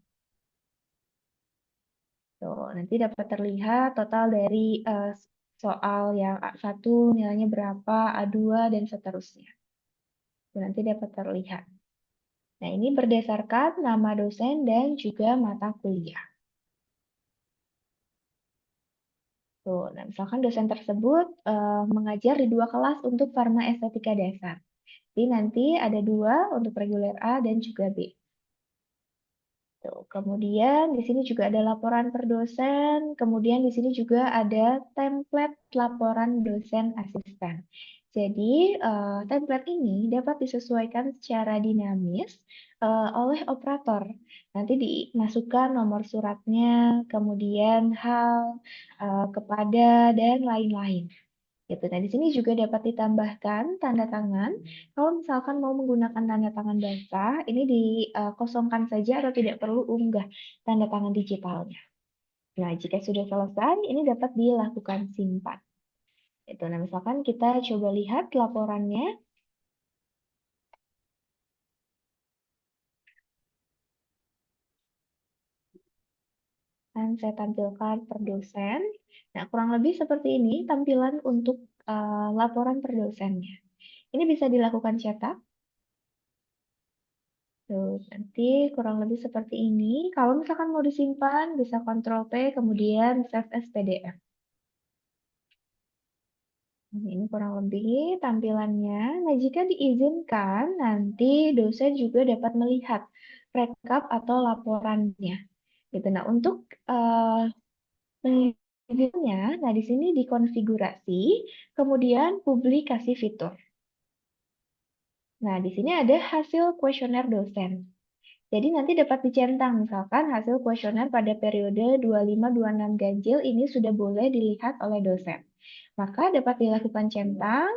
[SPEAKER 2] Tuh, nanti dapat terlihat total dari soal yang A1 nilainya berapa, A2, dan seterusnya. Tuh, nanti dapat terlihat. Nah, ini berdasarkan nama dosen dan juga mata kuliah. Tuh, nah misalkan dosen tersebut mengajar di 2 kelas untuk Farma Estetika Dasar. Jadi nanti ada 2 untuk reguler A dan juga B. Tuh, kemudian di sini juga ada laporan per dosen, kemudian di sini juga ada template laporan dosen asisten. Jadi, template ini dapat disesuaikan secara dinamis oleh operator. Nanti dimasukkan nomor suratnya, kemudian hal, kepada, dan lain-lain. Gitu. Nah, di sini juga dapat ditambahkan tanda tangan. Kalau misalkan mau menggunakan tanda tangan basah, ini dikosongkan saja atau tidak perlu unggah tanda tangan digitalnya. Nah, jika sudah selesai, ini dapat dilakukan simpan. Itu. Nah, misalkan kita coba lihat laporannya. Dan saya tampilkan per dosen. Nah, kurang lebih seperti ini tampilan untuk laporan per dosennya. Ini bisa dilakukan cetak. Tuh, nanti kurang lebih seperti ini. Kalau misalkan mau disimpan, bisa Ctrl P, kemudian save as PDF. Ini kurang lebih tampilannya. Nah, jika diizinkan, nanti dosen juga dapat melihat rekap atau laporannya. Gitu. Nah, untuk mengizinkannya, nah di sini dikonfigurasi, kemudian publikasi fitur. Nah, di sini ada hasil kuesioner dosen. Jadi nanti dapat dicentang, misalkan hasil kuesioner pada periode 25-26 ganjil ini sudah boleh dilihat oleh dosen. Maka dapat dilakukan centang,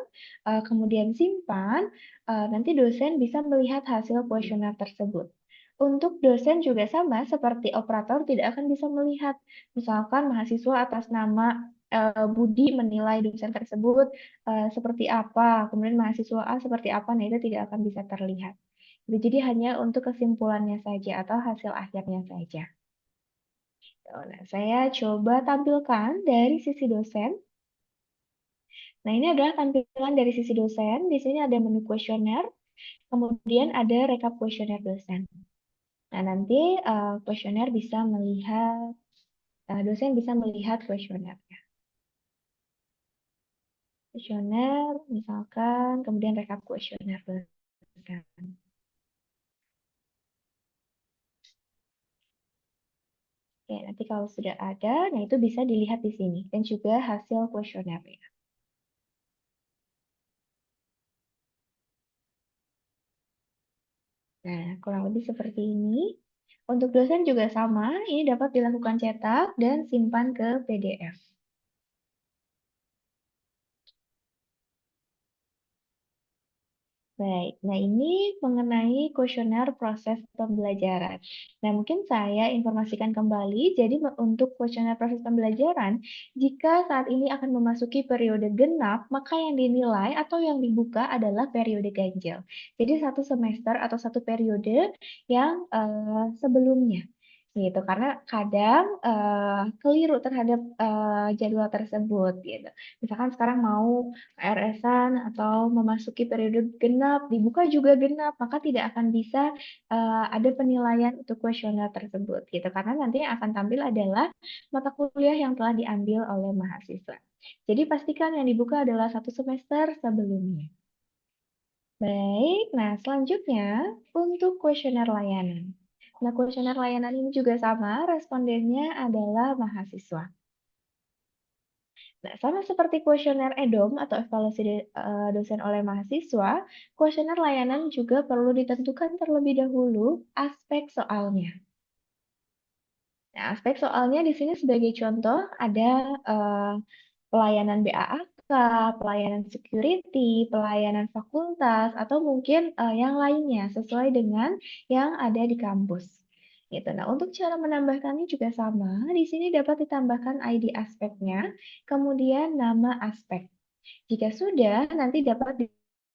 [SPEAKER 2] kemudian simpan, nanti dosen bisa melihat hasil kuesioner tersebut. Untuk dosen juga sama, seperti operator tidak akan bisa melihat, misalkan mahasiswa atas nama Budi menilai dosen tersebut seperti apa, kemudian mahasiswa A seperti apa, nah itu tidak akan bisa terlihat. Jadi hanya untuk kesimpulannya saja atau hasil akhirnya saja. Nah, saya coba tampilkan dari sisi dosen. Nah, ini adalah tampilan dari sisi dosen. Di sini ada menu kuesioner, kemudian ada rekap kuesioner dosen. Nah, nanti kuesioner bisa melihat, dosen bisa melihat kuesionernya. Kuesioner, misalkan, kemudian rekap kuesioner dosen. Oke, nanti kalau sudah ada, nah itu bisa dilihat di sini. Dan juga hasil kuesionernya. Nah, kurang lebih seperti ini. Untuk dosen juga sama, ini dapat dilakukan cetak dan simpan ke PDF. Baik, nah ini mengenai kuesioner proses pembelajaran. Nah, mungkin saya informasikan kembali, jadi untuk kuesioner proses pembelajaran, jika saat ini akan memasuki periode genap, maka yang dinilai atau yang dibuka adalah periode ganjil. Jadi satu semester atau satu periode yang sebelumnya. gitu karena kadang keliru terhadap jadwal tersebut gitu. Misalkan sekarang mau KRS-an atau memasuki periode genap, dibuka juga genap, maka tidak akan bisa ada penilaian untuk kuesioner tersebut gitu karena nanti yang akan tampil adalah mata kuliah yang telah diambil oleh mahasiswa. Jadi pastikan yang dibuka adalah 1 semester sebelumnya. Baik, nah selanjutnya untuk kuesioner layanan. Nah, kuesioner layanan ini juga sama, respondennya adalah mahasiswa. Nah, sama seperti kuesioner EDOM atau evaluasi dosen oleh mahasiswa, kuesioner layanan juga perlu ditentukan terlebih dahulu aspek soalnya. Nah, aspek soalnya di sini sebagai contoh ada pelayanan BAAK, pelayanan security, pelayanan fakultas, atau mungkin yang lainnya sesuai dengan yang ada di kampus. Gitu. Nah, untuk cara menambahkannya juga sama. Di sini dapat ditambahkan ID aspeknya, kemudian nama aspek. Jika sudah, nanti dapat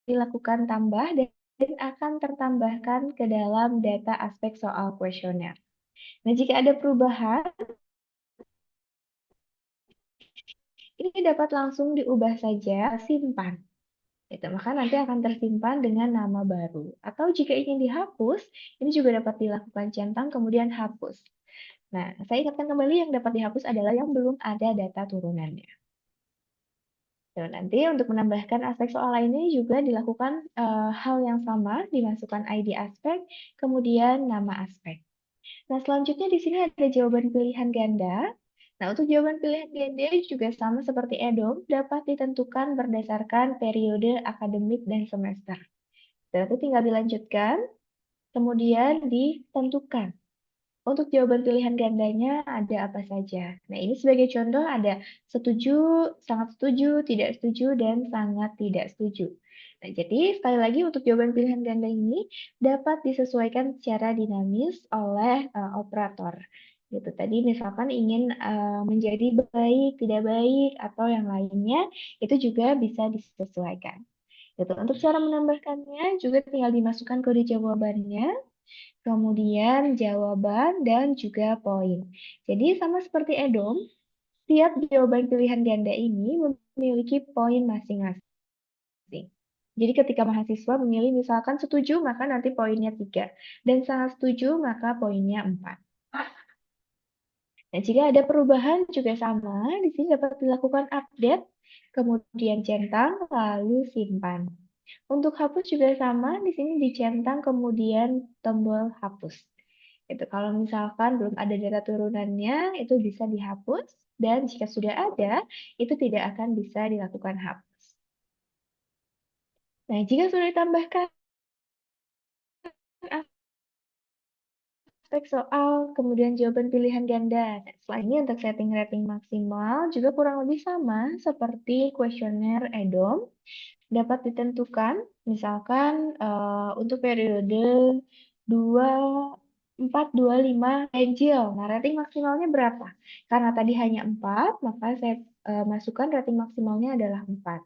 [SPEAKER 2] dilakukan tambah dan akan tertambahkan ke dalam data aspek soal kuesioner. Nah, jika ada perubahan, ini dapat langsung diubah saja, simpan. Gitu. Maka nanti akan tersimpan dengan nama baru. Atau jika ingin dihapus, ini juga dapat dilakukan centang kemudian hapus. Nah, saya ingatkan kembali yang dapat dihapus adalah yang belum ada data turunannya. Dan nanti untuk menambahkan aspek soal lainnya juga dilakukan hal yang sama, dimasukkan ID aspek, kemudian nama aspek. Nah, selanjutnya di sini ada jawaban pilihan ganda. Nah, untuk jawaban pilihan ganda juga sama seperti EDOM, dapat ditentukan berdasarkan periode akademik dan semester. Berarti tinggal dilanjutkan, kemudian ditentukan. Untuk jawaban pilihan gandanya ada apa saja? Nah, ini sebagai contoh ada setuju, sangat setuju, tidak setuju, dan sangat tidak setuju. Nah, jadi sekali lagi untuk jawaban pilihan ganda ini dapat disesuaikan secara dinamis oleh operator. Gitu. Tadi misalkan ingin menjadi baik, tidak baik, atau yang lainnya, itu juga bisa disesuaikan. Gitu. Untuk cara menambahkannya juga tinggal dimasukkan kode jawabannya, kemudian jawaban dan juga poin. Jadi sama seperti EDOM, tiap jawaban pilihan ganda ini memiliki poin masing-masing. Jadi ketika mahasiswa memilih misalkan setuju, maka nanti poinnya 3. Dan sangat setuju, maka poinnya 4. Nah, jika ada perubahan juga sama, di sini dapat dilakukan update, kemudian centang, lalu simpan. Untuk hapus juga sama, di sini dicentang, kemudian tombol hapus. Itu kalau misalkan belum ada data turunannya, itu bisa dihapus, dan jika sudah ada, itu tidak akan bisa dilakukan hapus. Nah, jika sudah ditambahkan aspek soal, kemudian jawaban pilihan ganda. Nah, selain ini untuk setting rating maksimal juga kurang lebih sama seperti kuesioner EDOM. Dapat ditentukan, misalkan untuk periode 2, 4, 2, 5 ganjil. Nah, rating maksimalnya berapa? Karena tadi hanya 4, maka saya masukkan rating maksimalnya adalah 4.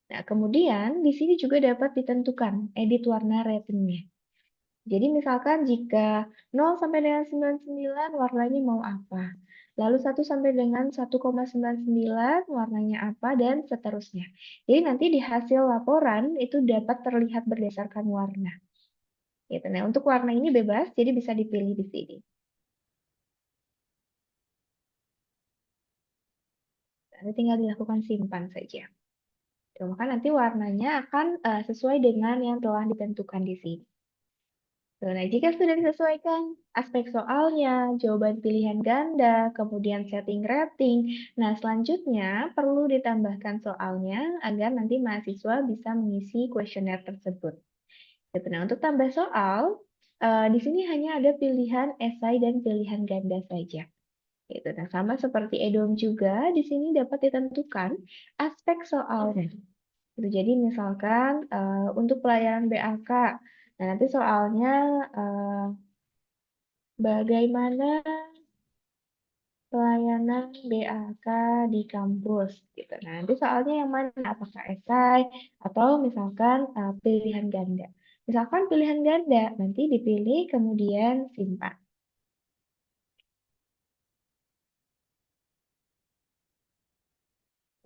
[SPEAKER 2] Nah, kemudian di sini juga dapat ditentukan edit warna ratingnya. Jadi misalkan jika 0 sampai dengan 99 warnanya mau apa? Lalu 1 sampai dengan 1,99 warnanya apa dan seterusnya. Jadi nanti di hasil laporan itu dapat terlihat berdasarkan warna. Gitu. Nah, untuk warna ini bebas, jadi bisa dipilih di sini. Nanti tinggal dilakukan simpan saja. Maka nanti warnanya akan sesuai dengan yang telah ditentukan di sini. Nah, jika sudah disesuaikan aspek soalnya, jawaban pilihan ganda, kemudian setting rating, nah selanjutnya perlu ditambahkan soalnya agar nanti mahasiswa bisa mengisi kuesioner tersebut. Gitu. Nah, untuk tambah soal, di sini hanya ada pilihan esai dan pilihan ganda saja. Gitu. Nah, sama seperti EDOM juga, di sini dapat ditentukan aspek soalnya. Gitu. Jadi misalkan untuk pelayanan BAK, nah nanti soalnya bagaimana pelayanan BAK di kampus gitu. Nah, nanti soalnya yang mana? Apakah esai atau misalkan pilihan ganda. Misalkan pilihan ganda, nanti dipilih kemudian simpan.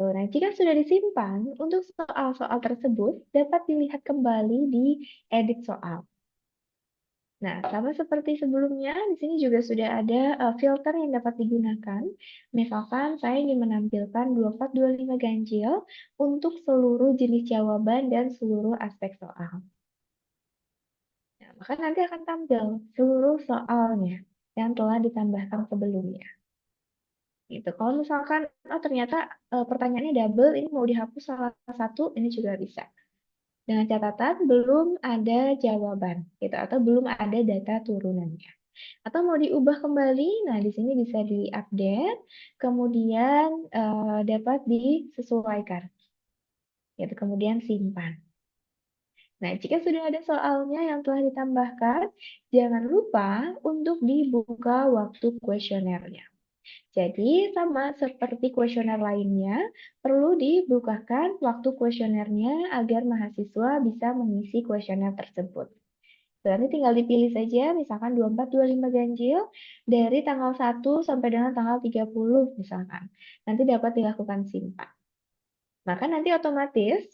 [SPEAKER 2] Tuh, nah, jika sudah disimpan, untuk soal-soal tersebut dapat dilihat kembali di edit soal. Nah, sama seperti sebelumnya, di sini juga sudah ada filter yang dapat digunakan. Misalkan saya ingin menampilkan 2425 ganjil untuk seluruh jenis jawaban dan seluruh aspek soal. Nah, maka nanti akan tampil seluruh soalnya yang telah ditambahkan sebelumnya. Gitu. Kalau misalkan, oh ternyata pertanyaannya double, ini mau dihapus salah satu, ini juga bisa. Dengan catatan belum ada jawaban, gitu, atau belum ada data turunannya. Atau mau diubah kembali, nah di sini bisa diupdate, kemudian dapat disesuaikan, gitu, kemudian simpan. Nah, jika sudah ada soalnya yang telah ditambahkan, jangan lupa untuk dibuka waktu kuesionernya. Jadi, sama seperti kuesioner lainnya, perlu dibukakan waktu kuesionernya agar mahasiswa bisa mengisi kuesioner tersebut. Berarti tinggal dipilih saja, misalkan 24-25 ganjil, dari tanggal 1 sampai dengan tanggal 30, misalkan. Nanti dapat dilakukan simpan. Maka nanti otomatis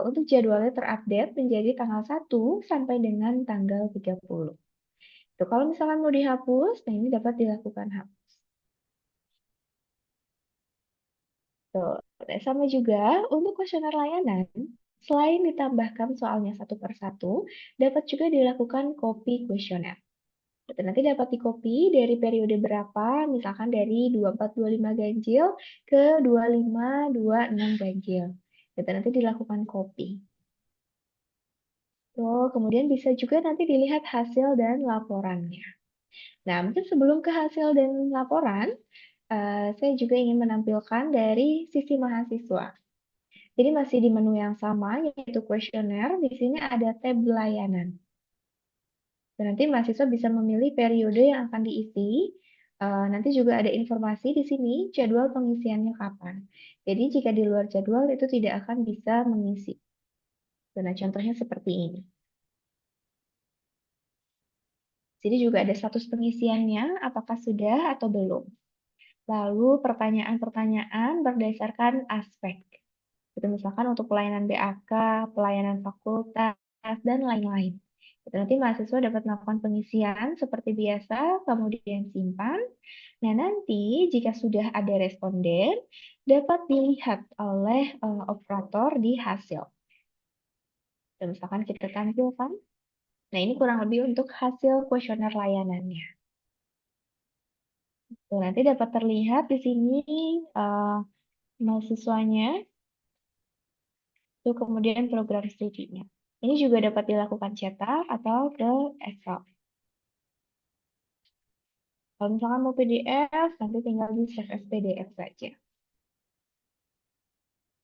[SPEAKER 2] untuk jadwalnya terupdate menjadi tanggal 1 sampai dengan tanggal 30. Tuh, kalau misalkan mau dihapus, nah ini dapat dilakukan hapus. Tuh. Nah, sama juga untuk kuesioner layanan, selain ditambahkan soalnya satu per satu, dapat juga dilakukan copy kuesioner. Nanti dapat di-copy dari periode berapa, misalkan dari 24-25 ganjil ke 25-26 ganjil. Nanti dilakukan copy. Kemudian bisa juga nanti dilihat hasil dan laporannya. Nah, mungkin sebelum ke hasil dan laporan, saya juga ingin menampilkan dari sisi mahasiswa. Jadi masih di menu yang sama, yaitu kuesioner. Di sini ada tab layanan. Dan nanti mahasiswa bisa memilih periode yang akan diisi. Nanti juga ada informasi di sini jadwal pengisiannya kapan. Jadi jika di luar jadwal itu tidak akan bisa mengisi. Nah, contohnya seperti ini. Jadi juga ada status pengisiannya, apakah sudah atau belum. Lalu pertanyaan-pertanyaan berdasarkan aspek. Itu misalkan untuk pelayanan BAK, pelayanan fakultas, dan lain-lain. Itu nanti mahasiswa dapat melakukan pengisian seperti biasa, kemudian simpan. Nah, nanti jika sudah ada responden, dapat dilihat oleh operator di hasil. Dan misalkan kita tampilkan. Nah, ini kurang lebih untuk hasil kuesioner layanannya. Tuh, nanti dapat terlihat di sini uh, mahasiswanya, tuh kemudian program studinya. Ini juga dapat dilakukan cetak atau ke Excel. Kalau misalkan mau PDF, nanti tinggal di save as PDF saja.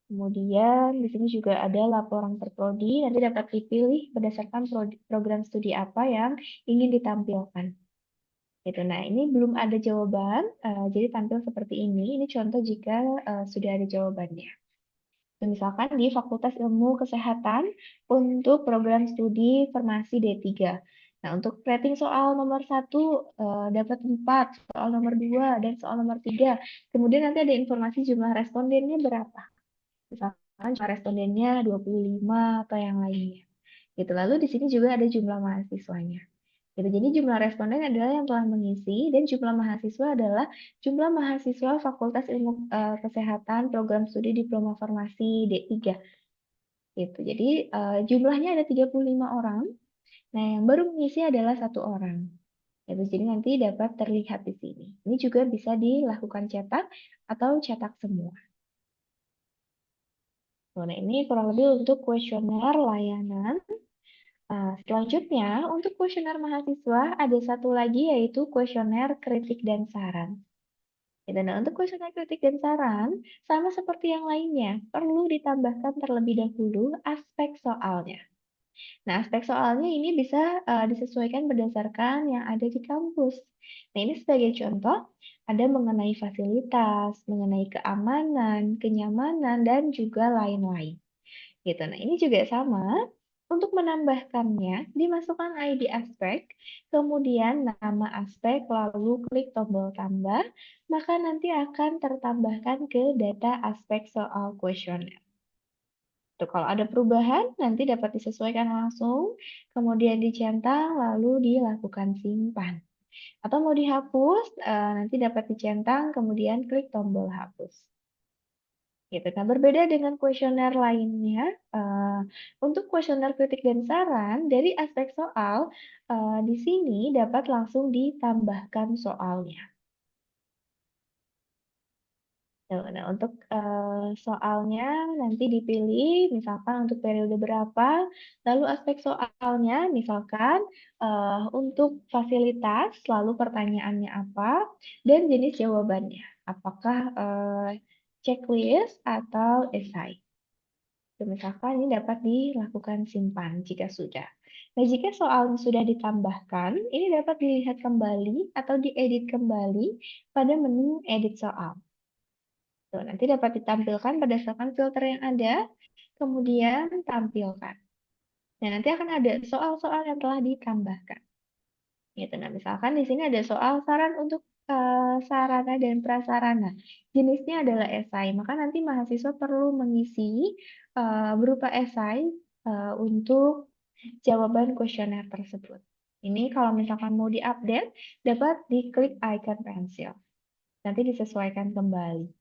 [SPEAKER 2] Kemudian di sini juga ada laporan per prodi, nanti dapat dipilih berdasarkan program studi apa yang ingin ditampilkan. Gitu. Nah, ini belum ada jawaban, jadi tampil seperti ini. Ini contoh jika sudah ada jawabannya. Misalkan di Fakultas Ilmu Kesehatan untuk program studi farmasi D3. Nah, untuk rating soal nomor 1 dapat 4, soal nomor 2, dan soal nomor 3. Kemudian nanti ada informasi jumlah respondennya berapa. Misalkan jumlah respondennya 25 atau yang lainnya. Gitu. Lalu di sini juga ada jumlah mahasiswanya. Gitu. Jadi jumlah responden adalah yang telah mengisi dan jumlah mahasiswa adalah jumlah mahasiswa Fakultas Ilmu Kesehatan Program Studi Diploma Farmasi D3. Gitu. Jadi jumlahnya ada 35 orang. Nah, yang baru mengisi adalah satu orang. Gitu. Jadi nanti dapat terlihat di sini. Ini juga bisa dilakukan cetak atau cetak semua. Nah, ini kurang lebih untuk kuesioner layanan. Selanjutnya, untuk kuesioner mahasiswa ada satu lagi yaitu kuesioner kritik dan saran. Nah, untuk kuesioner kritik dan saran, sama seperti yang lainnya, perlu ditambahkan terlebih dahulu aspek soalnya. Nah, aspek soalnya ini bisa disesuaikan berdasarkan yang ada di kampus. Nah, ini sebagai contoh, ada mengenai fasilitas, mengenai keamanan, kenyamanan, dan juga lain-lain. Gitu. Nah, ini juga sama. Untuk menambahkannya, dimasukkan ID aspek, kemudian nama aspek, lalu klik tombol tambah, maka nanti akan tertambahkan ke data aspek soal kuesioner. Tuh, kalau ada perubahan, nanti dapat disesuaikan langsung, kemudian dicentang, lalu dilakukan simpan. Atau mau dihapus, nanti dapat dicentang, kemudian klik tombol hapus. Gitu. Nah, berbeda dengan kuesioner lainnya, untuk kuesioner kritik dan saran, dari aspek soal, di sini dapat langsung ditambahkan soalnya. Tuh, nah, untuk soalnya nanti dipilih, misalkan untuk periode berapa, lalu aspek soalnya, misalkan untuk fasilitas, lalu pertanyaannya apa, dan jenis jawabannya. Apakah checklist atau esai. Misalkan ini dapat dilakukan simpan jika sudah. Nah, jika soalnya sudah ditambahkan, ini dapat dilihat kembali atau diedit kembali pada menu edit soal. Tuh, nanti dapat ditampilkan berdasarkan filter yang ada, kemudian tampilkan. Nah, nanti akan ada soal-soal yang telah ditambahkan. Gitu. Nah, misalkan di sini ada soal saran untuk sarana dan prasarana. Jenisnya adalah esai, maka nanti mahasiswa perlu mengisi berupa esai untuk jawaban kuesioner tersebut. Ini kalau misalkan mau diupdate, dapat diklik icon pensil. Nanti disesuaikan kembali.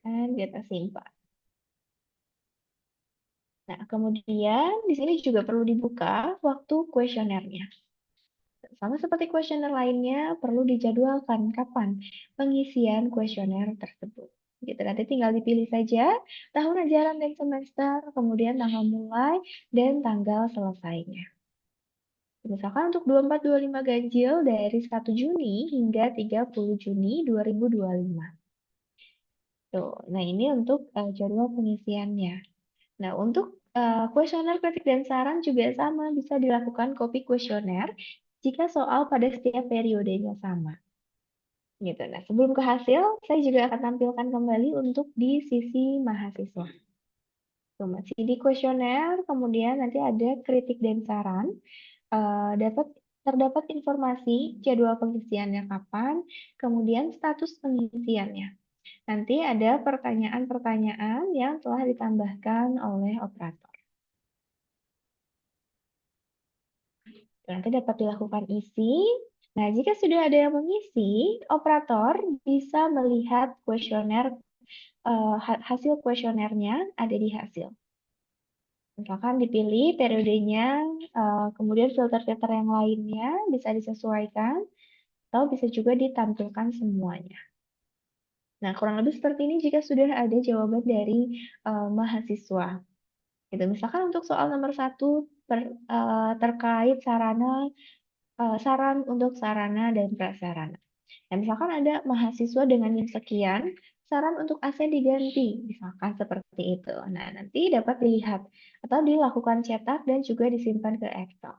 [SPEAKER 2] Dan kita simpan. Nah, kemudian di sini juga perlu dibuka waktu kuesionernya. Sama seperti kuesioner lainnya, perlu dijadwalkan kapan pengisian kuesioner tersebut. Gitu, nanti tinggal dipilih saja tahun ajaran dan semester, kemudian tanggal mulai, dan tanggal selesainya. Misalkan untuk 24-25 ganjil dari 1 Juni hingga 30 Juni 2025. Tuh, nah ini untuk jadwal pengisiannya. Nah, untuk kuesioner kritik dan saran juga sama, bisa dilakukan copy kuesioner jika soal pada setiap periodenya sama. Gitu. Nah, sebelum ke hasil, saya juga akan tampilkan kembali untuk di sisi mahasiswa. Tuh, masih di kuesioner, kemudian nanti ada kritik dan saran. Terdapat informasi jadwal pengisiannya kapan, kemudian status pengisiannya. Nanti ada pertanyaan-pertanyaan yang telah ditambahkan oleh operator. Nanti dapat dilakukan isi. Nah, jika sudah ada yang mengisi, operator bisa melihat kuesioner, hasil kuesionernya ada di hasil. Misalkan dipilih periodenya, kemudian filter-filter yang lainnya bisa disesuaikan, atau bisa juga ditampilkan semuanya. Nah, kurang lebih seperti ini jika sudah ada jawaban dari mahasiswa. Gitu. Misalkan untuk soal nomor 1 terkait saran untuk sarana dan prasarana. Nah, misalkan ada mahasiswa dengan NIM sekian, saran untuk AC diganti, misalkan seperti itu. Nah, nanti dapat dilihat atau dilakukan cetak dan juga disimpan ke Excel.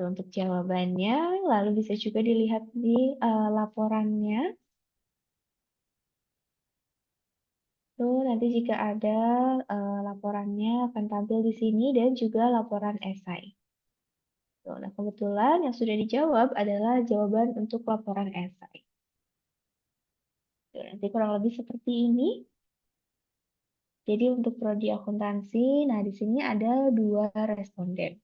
[SPEAKER 2] Untuk jawabannya, lalu bisa juga dilihat di laporannya. Tuh, nanti jika ada laporannya akan tampil di sini dan juga laporan esai. Tuh, nah, kebetulan yang sudah dijawab adalah jawaban untuk laporan esai. Tuh, nanti kurang lebih seperti ini. Jadi untuk prodi akuntansi, nah di sini ada 2 responden.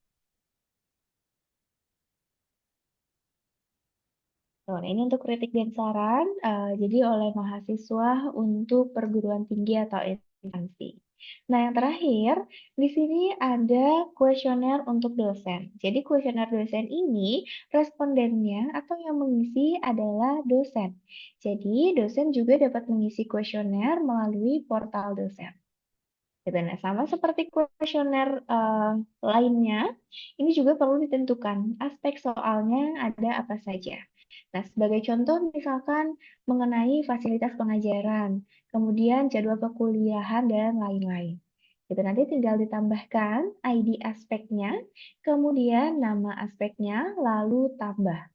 [SPEAKER 2] Tuh, nah, ini untuk kritik dan saran, jadi oleh mahasiswa untuk perguruan tinggi atau instansi. Nah, yang terakhir, di sini ada kuesioner untuk dosen. Jadi kuesioner dosen ini respondennya atau yang mengisi adalah dosen. Jadi dosen juga dapat mengisi kuesioner melalui portal dosen. Gitu. Nah, sama seperti kuesioner lainnya, ini juga perlu ditentukan aspek soalnya ada apa saja. Nah, sebagai contoh misalkan mengenai fasilitas pengajaran, kemudian jadwal perkuliahan dan lain-lain. Itu nanti tinggal ditambahkan ID aspeknya, kemudian nama aspeknya, lalu tambah.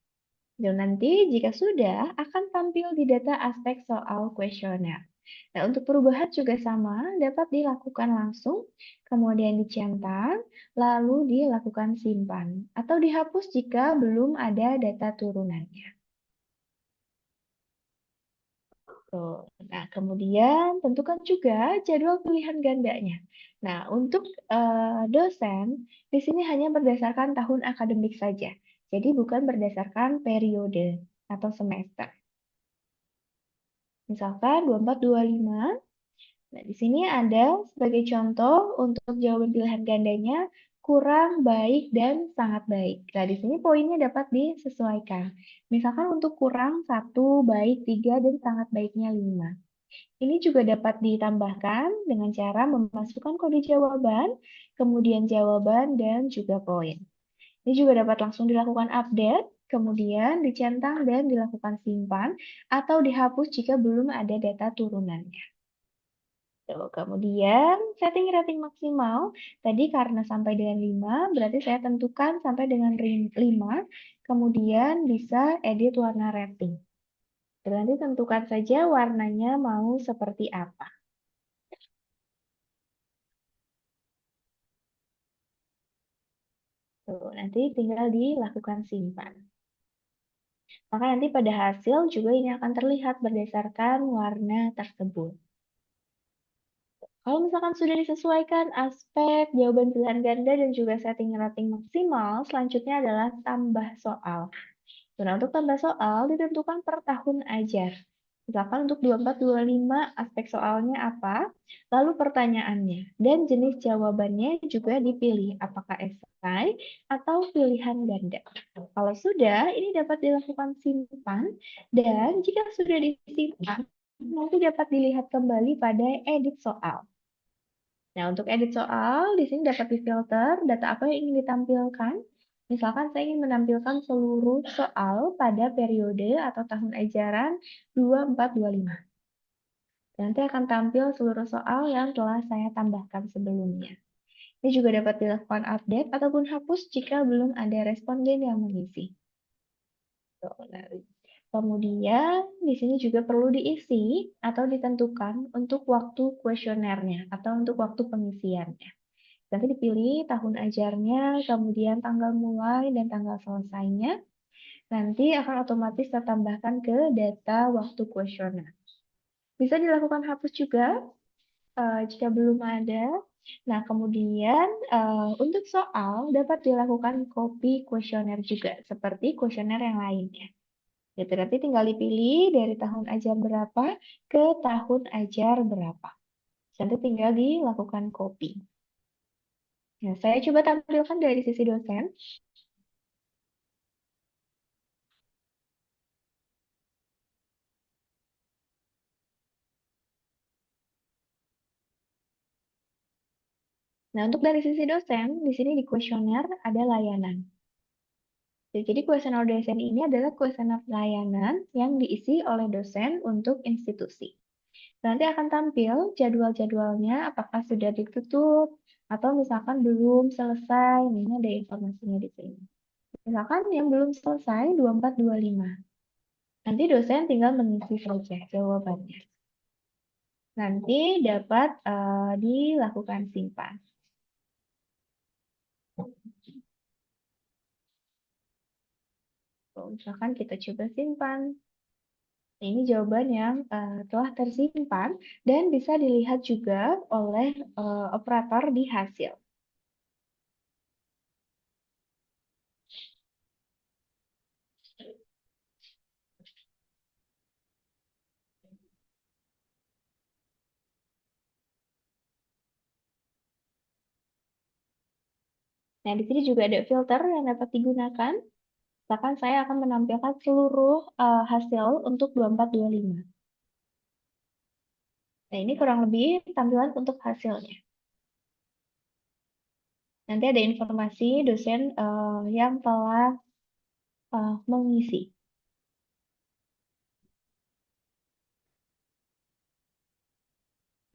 [SPEAKER 2] Dan nanti jika sudah akan tampil di data aspek soal kuesioner. Nah, untuk perubahan juga sama, dapat dilakukan langsung, kemudian dicentang, lalu dilakukan simpan, atau dihapus jika belum ada data turunannya. Tuh. Nah, kemudian tentukan juga jadwal pilihan gandanya. Nah, untuk dosen, di sini hanya berdasarkan tahun akademik saja. Jadi bukan berdasarkan periode atau semester. Misalkan 24-25. Nah, di sini ada sebagai contoh untuk jawaban pilihan gandanya kurang baik dan sangat baik. Nah, di sini poinnya dapat disesuaikan. Misalkan untuk kurang 1, baik 3, dan sangat baiknya 5. Ini juga dapat ditambahkan dengan cara memasukkan kode jawaban, kemudian jawaban, dan juga poin. Ini juga dapat langsung dilakukan update, kemudian dicentang dan dilakukan simpan, atau dihapus jika belum ada data turunannya. Tuh, kemudian setting rating maksimal, tadi karena sampai dengan 5, berarti saya tentukan sampai dengan 5, kemudian bisa edit warna rating. Dan nanti tentukan saja warnanya mau seperti apa. Tuh, nanti tinggal dilakukan simpan. Maka nanti pada hasil juga ini akan terlihat berdasarkan warna tersebut. Kalau misalkan sudah disesuaikan aspek, jawaban pilihan ganda, dan juga setting rating maksimal, selanjutnya adalah tambah soal. Nah, untuk tambah soal ditentukan per tahun ajar. Misalkan untuk 24-25 aspek soalnya apa, lalu pertanyaannya, dan jenis jawabannya juga dipilih, apakah esai atau pilihan ganda. Kalau sudah, ini dapat dilakukan simpan, dan jika sudah disimpan, nanti dapat dilihat kembali pada edit soal. Nah, untuk edit soal, di sini dapat difilter data apa yang ingin ditampilkan. Misalkan saya ingin menampilkan seluruh soal pada periode atau tahun ajaran 24-25. Nanti akan tampil seluruh soal yang telah saya tambahkan sebelumnya. Ini juga dapat dilakukan update ataupun hapus jika belum ada responden yang mengisi. Kemudian di sini juga perlu diisi atau ditentukan untuk waktu kuesionernya atau untuk waktu pengisiannya. Nanti dipilih tahun ajarnya, kemudian tanggal mulai dan tanggal selesainya. Nanti akan otomatis tertambahkan ke data waktu kuesioner. Bisa dilakukan hapus juga jika belum ada. Nah, kemudian untuk soal dapat dilakukan copy kuesioner juga, seperti kuesioner yang lainnya. Gitu, nanti tinggal dipilih dari tahun ajar berapa ke tahun ajar berapa. Nanti tinggal dilakukan copy. Nah, saya coba tampilkan dari sisi dosen. Nah, untuk dari sisi dosen, di sini di kuesioner ada layanan. Jadi kuesioner dosen ini adalah kuesioner layanan yang diisi oleh dosen untuk institusi. Nanti akan tampil jadwal-jadwalnya apakah sudah ditutup atau misalkan belum selesai. Ini ada informasinya di sini. Misalkan yang belum selesai 24-25. Nanti dosen tinggal mengisi saja jawabannya. Nanti dapat dilakukan simpan. Misalkan kita coba simpan. Ini jawaban yang telah tersimpan dan bisa dilihat juga oleh operator di hasil. Nah, di sini juga ada filter yang dapat digunakan. Misalkan saya akan menampilkan seluruh hasil untuk 24-25. Nah, ini kurang lebih tampilan untuk hasilnya. Nanti ada informasi dosen yang telah mengisi.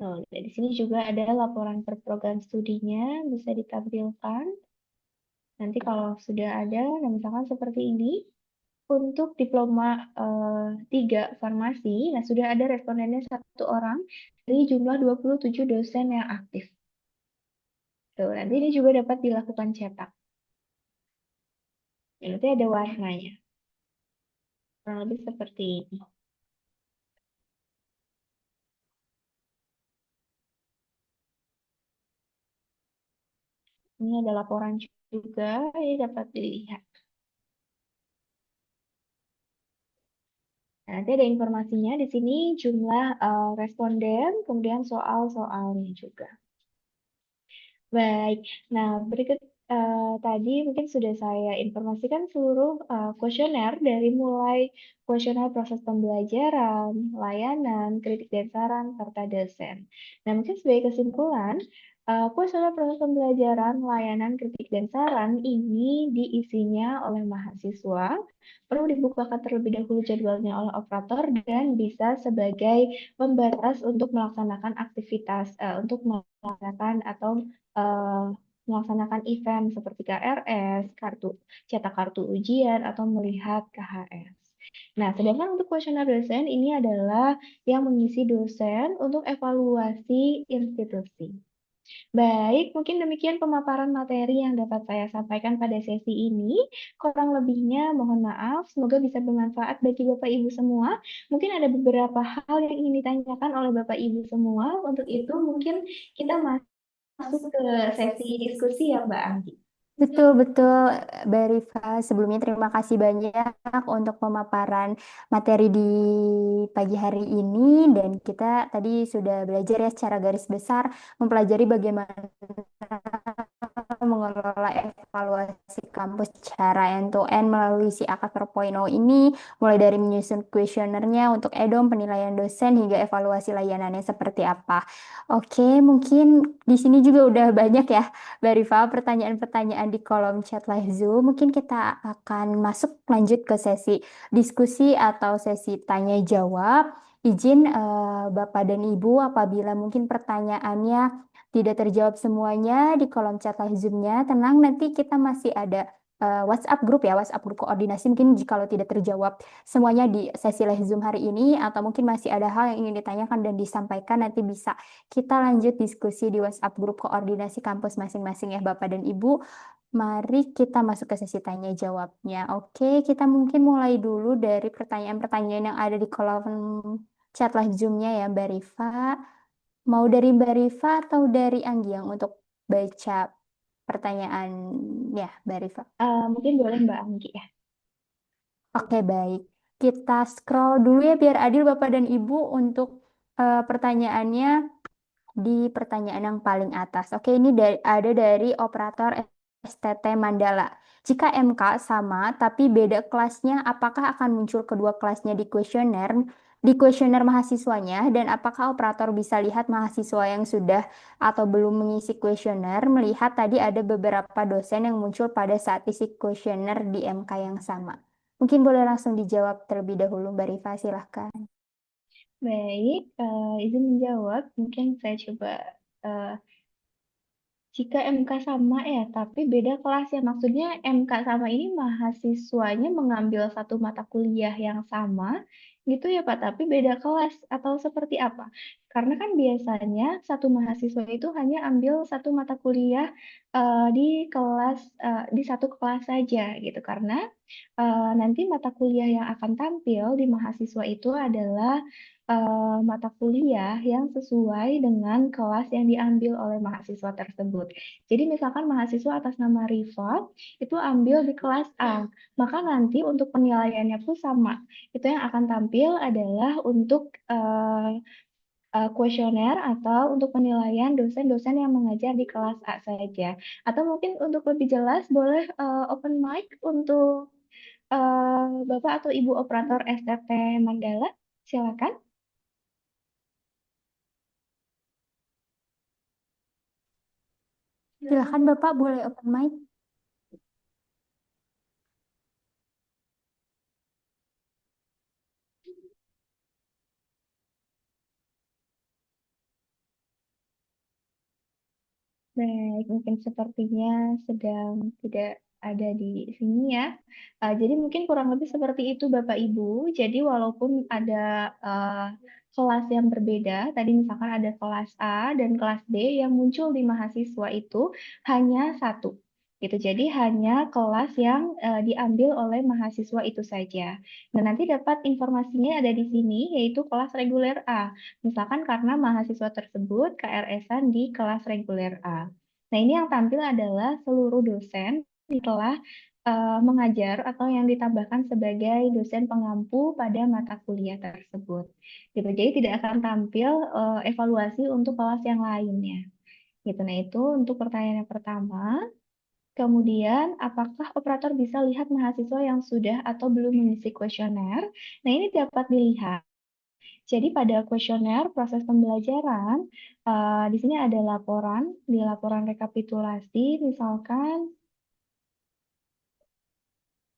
[SPEAKER 2] Nah, di sini juga ada laporan per program studinya, bisa ditampilkan. Nanti kalau sudah ada, nah misalkan seperti ini, untuk diploma 3 farmasi, nah sudah ada respondennya satu orang dari jumlah 27 dosen yang aktif. Tuh, nanti ini juga dapat dilakukan cetak. Ya, nanti ada warnanya. Kurang lebih seperti ini. Ini ada laporan juga, ini dapat dilihat. Nah, nanti ada informasinya di sini jumlah responden, kemudian soal-soalnya juga. Baik, nah berikut tadi mungkin sudah saya informasikan seluruh kuesioner dari mulai kuesioner proses pembelajaran, layanan, kritik dan saran, serta dosen. Nah mungkin sebagai kesimpulan, kuesioner proses pembelajaran, layanan, kritik dan saran ini diisinya oleh mahasiswa, perlu dibukakan terlebih dahulu jadwalnya oleh operator dan bisa sebagai pembatas untuk melaksanakan aktivitas, untuk melaksanakan atau eh, melaksanakan event seperti KRS, cetak kartu ujian, atau melihat KHS. Nah, sedangkan untuk kuesioner dosen ini adalah yang mengisi dosen untuk evaluasi institusi. Baik, mungkin demikian pemaparan materi yang dapat saya sampaikan pada sesi ini. Kurang lebihnya mohon maaf, semoga bisa bermanfaat bagi Bapak Ibu semua. Mungkin ada beberapa hal yang ingin ditanyakan oleh Bapak Ibu semua. Untuk itu mungkin kita masuk ke sesi diskusi ya Mbak Anggi.
[SPEAKER 1] Betul, betul, Mbak Rifa. Sebelumnya terima kasih banyak untuk pemaparan materi di pagi hari ini. Dan kita tadi sudah belajar ya secara garis besar mempelajari bagaimana mengelola evaluasi kampus secara end-to-end melalui si AK 4.0 ini, mulai dari menyusun kuesionernya untuk EDOM, penilaian dosen, hingga evaluasi layanannya seperti apa. Oke, mungkin di sini juga udah banyak ya, Mbak Rifa, pertanyaan-pertanyaan di kolom chat live Zoom. Mungkin kita akan masuk lanjut ke sesi diskusi atau sesi tanya jawab. Izin Bapak dan Ibu apabila mungkin pertanyaannya tidak terjawab semuanya di kolom chat live Zoom-nya, tenang nanti kita masih ada WhatsApp grup ya, WhatsApp grup koordinasi mungkin jika tidak terjawab semuanya di sesi live Zoom hari ini atau mungkin masih ada hal yang ingin ditanyakan dan disampaikan nanti bisa kita lanjut diskusi di WhatsApp grup koordinasi kampus masing-masing ya Bapak dan Ibu. Mari kita masuk ke sesi tanya jawabnya. Oke, kita mungkin mulai dulu dari pertanyaan-pertanyaan yang ada di kolom chat live Zoom-nya ya Mbak Rifa. Mau dari Mbak Rifa atau dari Anggiang untuk baca pertanyaan ya, Mbak Rifa?
[SPEAKER 2] Mungkin boleh Mbak Anggi ya.
[SPEAKER 1] Oke, baik. Kita scroll dulu ya biar adil Bapak dan Ibu untuk pertanyaannya di pertanyaan yang paling atas. Oke, ini ada dari operator STT Mandala. Jika MK sama tapi beda kelasnya, apakah akan muncul kedua kelasnya di kuesioner mahasiswanya dan apakah operator bisa lihat mahasiswa yang sudah atau belum mengisi kuesioner, melihat tadi ada beberapa dosen yang muncul pada saat isi kuesioner di MK yang sama. Mungkin boleh langsung dijawab terlebih dahulu, Mbak Rifa, silahkan.
[SPEAKER 2] Baik, izin menjawab. Mungkin saya coba eh, jika MK sama ya, tapi beda kelas ya. Maksudnya MK sama ini mahasiswanya mengambil satu mata kuliah yang sama, gitu ya Pak, tapi beda kelas atau seperti apa? Karena kan biasanya satu mahasiswa itu hanya ambil satu mata kuliah di kelas di satu kelas saja gitu. Karena nanti mata kuliah yang akan tampil di mahasiswa itu adalah mata kuliah yang sesuai dengan kelas yang diambil oleh mahasiswa tersebut. Jadi misalkan mahasiswa atas nama Riva itu ambil di kelas A, maka nanti untuk penilaiannya pun sama. Itu yang akan tampil adalah untuk kuesioner atau untuk penilaian dosen-dosen yang mengajar di kelas A saja. Atau mungkin untuk lebih jelas boleh open mic untuk Bapak atau Ibu operator STT Mandala. Silakan.
[SPEAKER 1] Silahkan Bapak, boleh open mic.
[SPEAKER 2] Baik, mungkin sepertinya sedang tidak ada di sini ya. Jadi mungkin kurang lebih seperti itu Bapak Ibu. Jadi walaupun ada kelas yang berbeda, tadi misalkan ada kelas A dan kelas B yang muncul di mahasiswa itu hanya satu. Gitu. Jadi hanya kelas yang diambil oleh mahasiswa itu saja. Nah, nanti dapat informasinya ada di sini, yaitu kelas reguler A. Misalkan karena mahasiswa tersebut KRS-an di kelas reguler A. Nah, ini yang tampil adalah seluruh dosen setelah mengajar atau yang ditambahkan sebagai dosen pengampu pada mata kuliah tersebut. Gitu. Jadi tidak akan tampil evaluasi untuk kelas yang lainnya. Gitu. Nah, itu untuk pertanyaan yang pertama. Kemudian, apakah operator bisa lihat mahasiswa yang sudah atau belum mengisi kuesioner? Nah, ini dapat dilihat. Jadi pada kuesioner proses pembelajaran, di sini ada laporan, di laporan rekapitulasi, misalkan,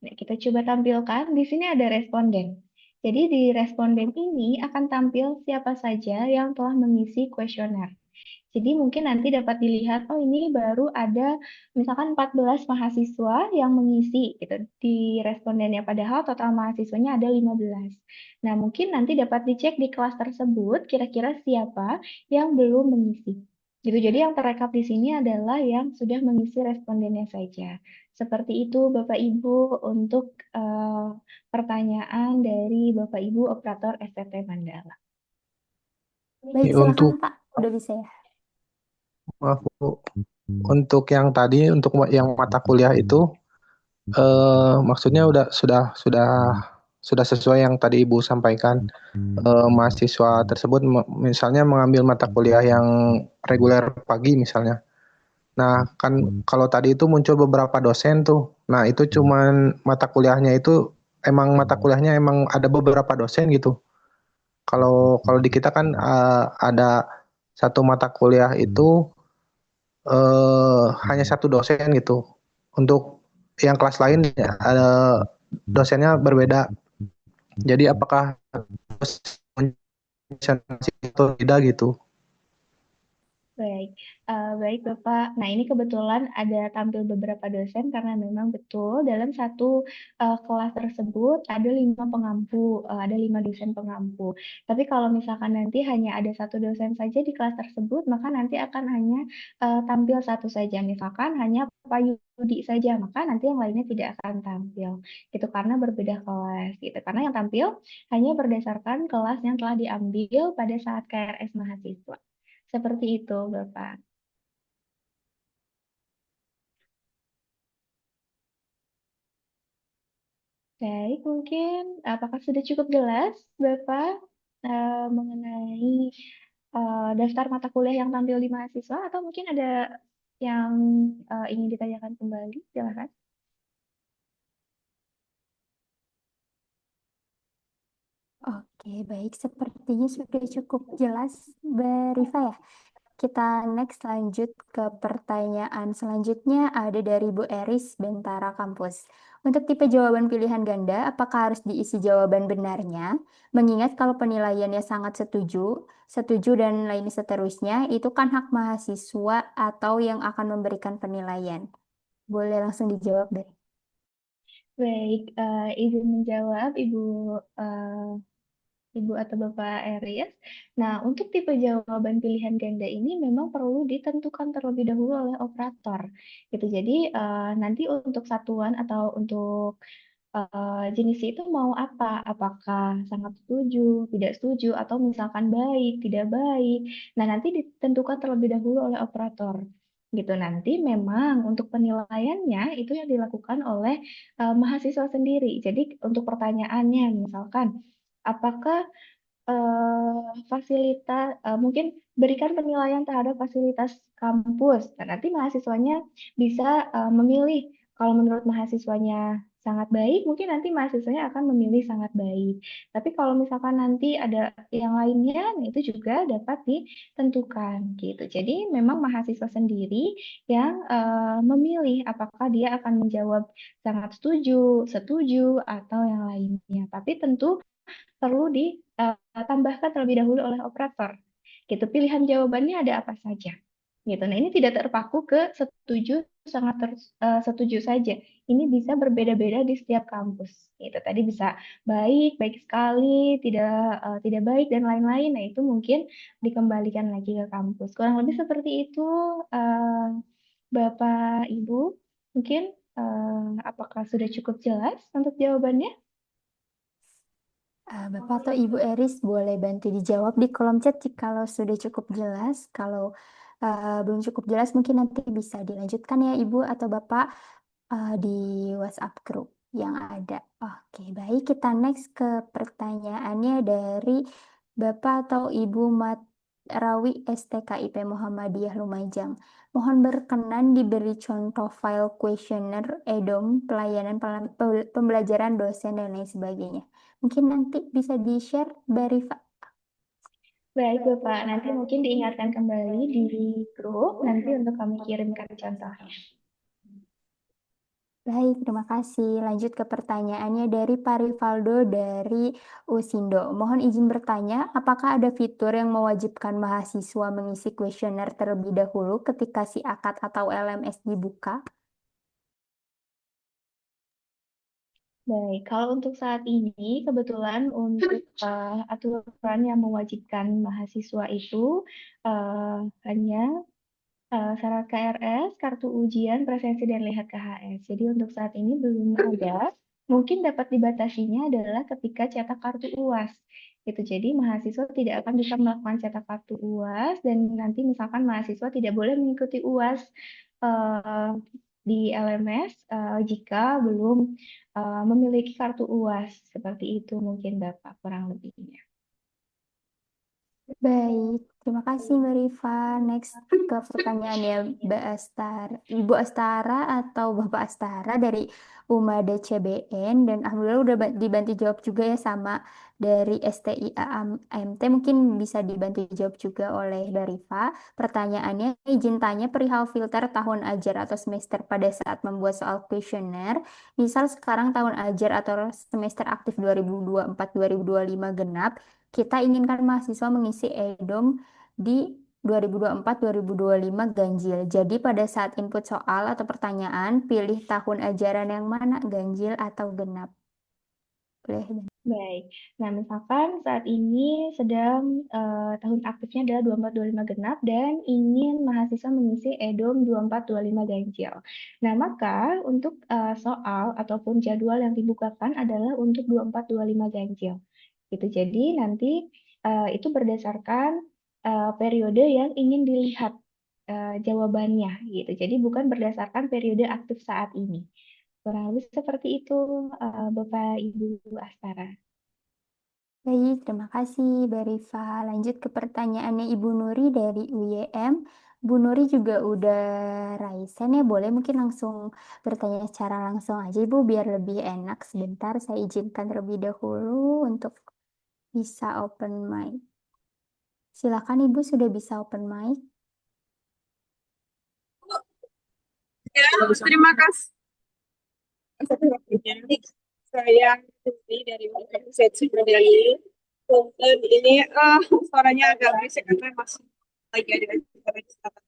[SPEAKER 2] nah, kita coba tampilkan, di sini ada responden. Jadi di responden ini akan tampil siapa saja yang telah mengisi kuesioner. Jadi mungkin nanti dapat dilihat, oh ini baru ada misalkan 14 mahasiswa yang mengisi gitu di respondennya, padahal total mahasiswanya ada 15. Nah, mungkin nanti dapat dicek di kelas tersebut kira-kira siapa yang belum mengisi. Gitu. Jadi yang terekap di sini adalah yang sudah mengisi respondennya saja. Seperti itu Bapak Ibu untuk pertanyaan dari Bapak Ibu operator STT Mandala.
[SPEAKER 1] Baik, silakan
[SPEAKER 3] Untuk
[SPEAKER 1] Pak. Udah bisa ya?
[SPEAKER 3] maaf, Bu. Untuk yang tadi untuk yang mata kuliah itu maksudnya sudah sesuai yang tadi Ibu sampaikan. Mahasiswa tersebut misalnya mengambil mata kuliah yang reguler pagi misalnya. Nah, kan kalau tadi itu muncul beberapa dosen tuh. Nah, itu cuman mata kuliahnya itu mata kuliahnya emang ada beberapa dosen gitu. Kalau kalau di kita kan ada satu mata kuliah itu hanya satu dosen gitu. Untuk yang kelas lain ya ada dosennya berbeda. Jadi apakah dosen atau tidak gitu?
[SPEAKER 2] Baik, baik Bapak. Nah, ini kebetulan ada tampil beberapa dosen karena memang betul dalam satu kelas tersebut ada 5 pengampu, ada 5 dosen pengampu. Tapi kalau misalkan nanti hanya ada satu dosen saja di kelas tersebut, maka nanti akan hanya tampil satu saja. Misalkan hanya Pak Yudi saja, maka nanti yang lainnya tidak akan tampil. Gitu karena berbeda kelas. Gitu. Karena yang tampil hanya berdasarkan kelas yang telah diambil pada saat KRS mahasiswa. Seperti itu, Bapak. Baik, mungkin apakah sudah cukup jelas, Bapak, mengenai daftar mata kuliah yang tampil di mahasiswa, atau mungkin ada yang ingin ditanyakan kembali? Silakan.
[SPEAKER 1] Oke, baik. Sepertinya sudah cukup jelas, Mbak Rifa ya. Kita next lanjut ke pertanyaan selanjutnya ada dari Bu Eris Bentara Kampus. Untuk tipe jawaban pilihan ganda, apakah harus diisi jawaban benarnya? Mengingat kalau penilaiannya sangat setuju, setuju dan lain seterusnya, itu kan hak mahasiswa atau yang akan memberikan penilaian. Boleh langsung dijawab deh.
[SPEAKER 2] Baik, izin menjawab, Ibu eh, Ibu atau Bapak Aries. Nah, untuk tipe jawaban pilihan ganda ini memang perlu ditentukan terlebih dahulu oleh operator. Gitu. Jadi, nanti untuk satuan atau untuk jenis itu mau apa? Apakah sangat setuju, tidak setuju, atau misalkan baik, tidak baik. Nah, nanti ditentukan terlebih dahulu oleh operator. Gitu nanti memang untuk penilaiannya itu yang dilakukan oleh mahasiswa sendiri. Jadi untuk pertanyaannya misalkan apakah fasilitas mungkin berikan penilaian terhadap fasilitas kampus. Dan nanti mahasiswanya bisa memilih kalau menurut mahasiswanya sangat baik, mungkin nanti mahasiswanya akan memilih sangat baik. Tapi kalau misalkan nanti ada yang lainnya, nah itu juga dapat ditentukan gitu. Jadi memang mahasiswa sendiri yang memilih apakah dia akan menjawab sangat setuju, setuju, atau yang lainnya. Tapi tentu perlu ditambahkan terlebih dahulu oleh operator. Gitu. Pilihan jawabannya ada apa saja? gitu. Nah, ini tidak terpaku ke setuju, setuju saja. Ini bisa berbeda-beda di setiap kampus. Gitu. Tadi bisa baik, baik sekali, tidak baik dan lain-lain. Nah, itu mungkin dikembalikan lagi ke kampus. Kurang lebih seperti itu, eh, Bapak Ibu. Mungkin apakah sudah cukup jelas untuk jawabannya?
[SPEAKER 1] Bapak atau Ibu Eris boleh bantu dijawab di kolom chat jikalau sudah cukup jelas. Kalau belum cukup jelas mungkin nanti bisa dilanjutkan ya Ibu atau Bapak di WhatsApp group yang ada. Oke, baik kita next ke pertanyaannya dari Bapak atau Ibu Matrawi STKIP Muhammadiyah Lumajang. Mohon berkenan diberi contoh file kuesioner EDOM, pelayanan pembelajaran dosen dan lain sebagainya. Mungkin nanti bisa di-share Mbak Rifa.
[SPEAKER 2] Baik, Bapak. Nanti mungkin diingatkan kembali di grup, nanti untuk kami kirimkan contohnya.
[SPEAKER 1] Baik, terima kasih. Lanjut ke pertanyaannya dari Pak Rivaldo dari Usindo. Mohon izin bertanya, apakah ada fitur yang mewajibkan mahasiswa mengisi kuesioner terlebih dahulu ketika si akad atau LMS dibuka?
[SPEAKER 2] Baik, kalau untuk saat ini, kebetulan untuk aturan yang mewajibkan mahasiswa itu hanya syarat KRS, kartu ujian, presensi, dan lihat KHS. Jadi untuk saat ini belum ada. Mungkin dapat dibatasinya adalah ketika cetak kartu UAS. Gitu. Jadi mahasiswa tidak akan bisa melakukan cetak kartu UAS dan nanti misalkan mahasiswa tidak boleh mengikuti UAS eh, di LMS jika belum memiliki kartu UAS. Seperti itu mungkin Bapak kurang lebihnya.
[SPEAKER 1] Baik, terima kasih Mbak Rifa. Next ke pertanyaannya Mbak Astara, Ibu Astara atau Bapak Astara dari UMADA CBN dan alhamdulillah udah dibantu jawab juga ya sama dari STIA AMT mungkin bisa dibantu jawab juga oleh Mbak Rifa. Pertanyaannya izin tanya perihal filter tahun ajar atau semester pada saat membuat soal kuesioner. Misal sekarang tahun ajar atau semester aktif 2024-2025 genap kita inginkan mahasiswa mengisi EDOM di 2024-2025 ganjil. Jadi pada saat input soal atau pertanyaan, pilih tahun ajaran yang mana, ganjil atau genap. Boleh.
[SPEAKER 2] Baik, nah misalkan saat ini sedang tahun aktifnya adalah 24-25 genap dan ingin mahasiswa mengisi EDOM 24-25 ganjil. Nah maka untuk soal ataupun jadwal yang dibukakan adalah untuk 24-25 ganjil. Gitu. Jadi nanti itu berdasarkan periode yang ingin dilihat jawabannya gitu. Jadi bukan berdasarkan periode aktif saat ini. Kurang lebih seperti itu, Bapak Ibu Astara.
[SPEAKER 1] Baik, terima kasih Mbak Rifa. Lanjut ke pertanyaannya Ibu Nuri dari UYM. Bu Nuri juga udah raisen ya, boleh mungkin langsung bertanya secara langsung aja Ibu biar lebih enak. Sebentar, saya izinkan terlebih dahulu untuk bisa open mic. Silakan Ibu sudah bisa open mic.
[SPEAKER 4] Ya, terima kasih. Saya Tuti dari Universitas Sumberjaya. Punten ini suaranya agak berisik karena masih lagi ada acara di sana.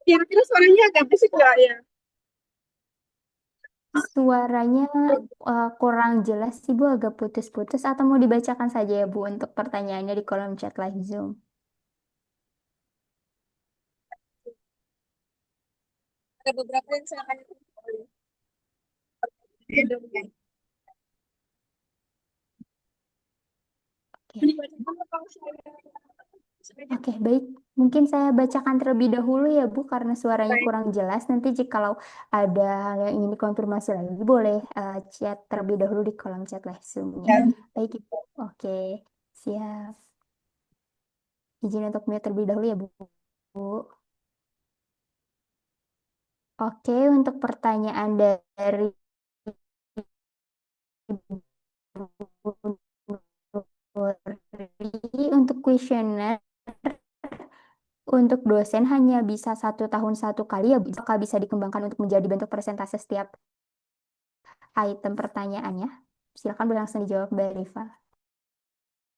[SPEAKER 4] Kira-kira suaranya agak berisik nggak ya?
[SPEAKER 1] Suaranya kurang jelas sih Bu, agak putus-putus atau mau dibacakan saja ya Bu untuk pertanyaannya di kolom chat live Zoom.
[SPEAKER 4] Ada beberapa yang saya akan
[SPEAKER 1] Oke, baik. Mungkin saya bacakan terlebih dahulu ya Bu, karena suaranya
[SPEAKER 4] Baik.
[SPEAKER 1] kurang jelas. Nanti jikalau ada hal yang ingin dikonfirmasi lagi, boleh chat terlebih dahulu di kolom chat live Zoom-nya.
[SPEAKER 4] Ya.
[SPEAKER 1] Baik, Ibu. Oke, siap. Izin untuk mute terlebih dahulu ya Bu. Oke, untuk pertanyaan dari untuk kuesioner untuk dosen hanya bisa 1 tahun 1 kali ya, Bu. Apakah bisa dikembangkan untuk menjadi bentuk persentase setiap item pertanyaannya? Silakan boleh langsung dijawab Mbak Rifa.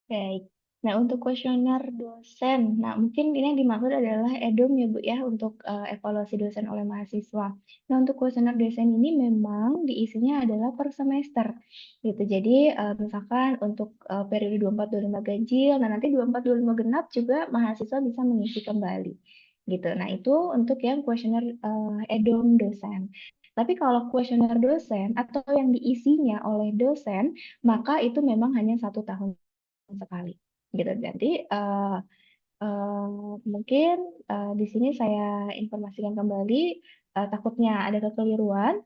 [SPEAKER 2] Baik. Nah, untuk kuesioner dosen, nah mungkin ini yang dimaksud adalah EDOM ya Bu ya, untuk evaluasi dosen oleh mahasiswa. Nah, untuk kuesioner dosen ini memang diisinya adalah per semester, gitu. Jadi, misalkan untuk periode 24-25 ganjil, nah nanti 24-25 genap juga mahasiswa bisa mengisi kembali, gitu. Nah, itu untuk yang kuesioner EDOM dosen. Tapi kalau kuesioner dosen atau yang diisinya oleh dosen, maka itu memang hanya 1 tahun sekali gitu. Jadi mungkin di sini saya informasikan kembali, takutnya ada kekeliruan.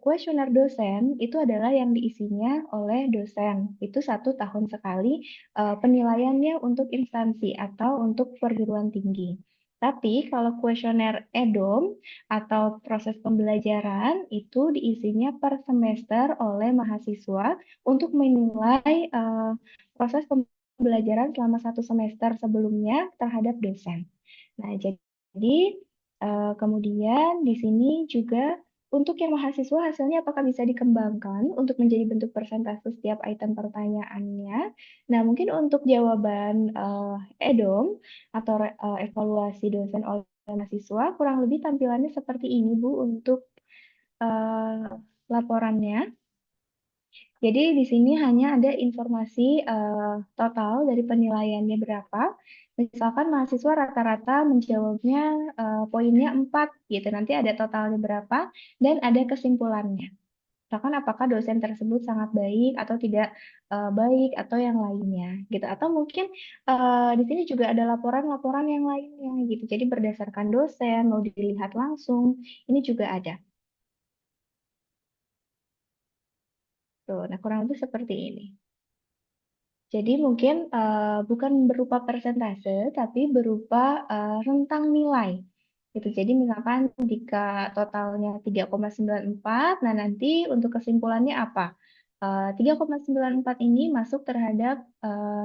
[SPEAKER 2] Kuesioner dosen itu adalah yang diisinya oleh dosen. Itu 1 tahun sekali penilaiannya untuk instansi atau untuk perguruan tinggi. Tapi kalau kuesioner EDOM atau proses pembelajaran itu diisinya per semester oleh mahasiswa untuk menilai proses pembelajaran selama 1 semester sebelumnya terhadap dosen. Nah, jadi kemudian di sini juga untuk yang mahasiswa hasilnya apakah bisa dikembangkan untuk menjadi bentuk persentase setiap item pertanyaannya. Nah, mungkin untuk jawaban EDOM atau evaluasi dosen oleh mahasiswa kurang lebih tampilannya seperti ini Bu untuk laporannya. Jadi di sini hanya ada informasi total dari penilaiannya berapa. Misalkan mahasiswa rata-rata menjawabnya poinnya 4 gitu. Nanti ada totalnya berapa dan ada kesimpulannya. Misalkan apakah dosen tersebut sangat baik atau tidak baik atau yang lainnya gitu. Atau mungkin di sini juga ada laporan-laporan yang lainnya gitu. Jadi berdasarkan dosen mau dilihat langsung, ini juga ada. Tuh, nah kurang lebih seperti ini. Jadi mungkin bukan berupa persentase, tapi berupa rentang nilai. Gitu. Jadi misalkan jika totalnya 3,94, nah nanti untuk kesimpulannya apa? 3,94 ini masuk terhadap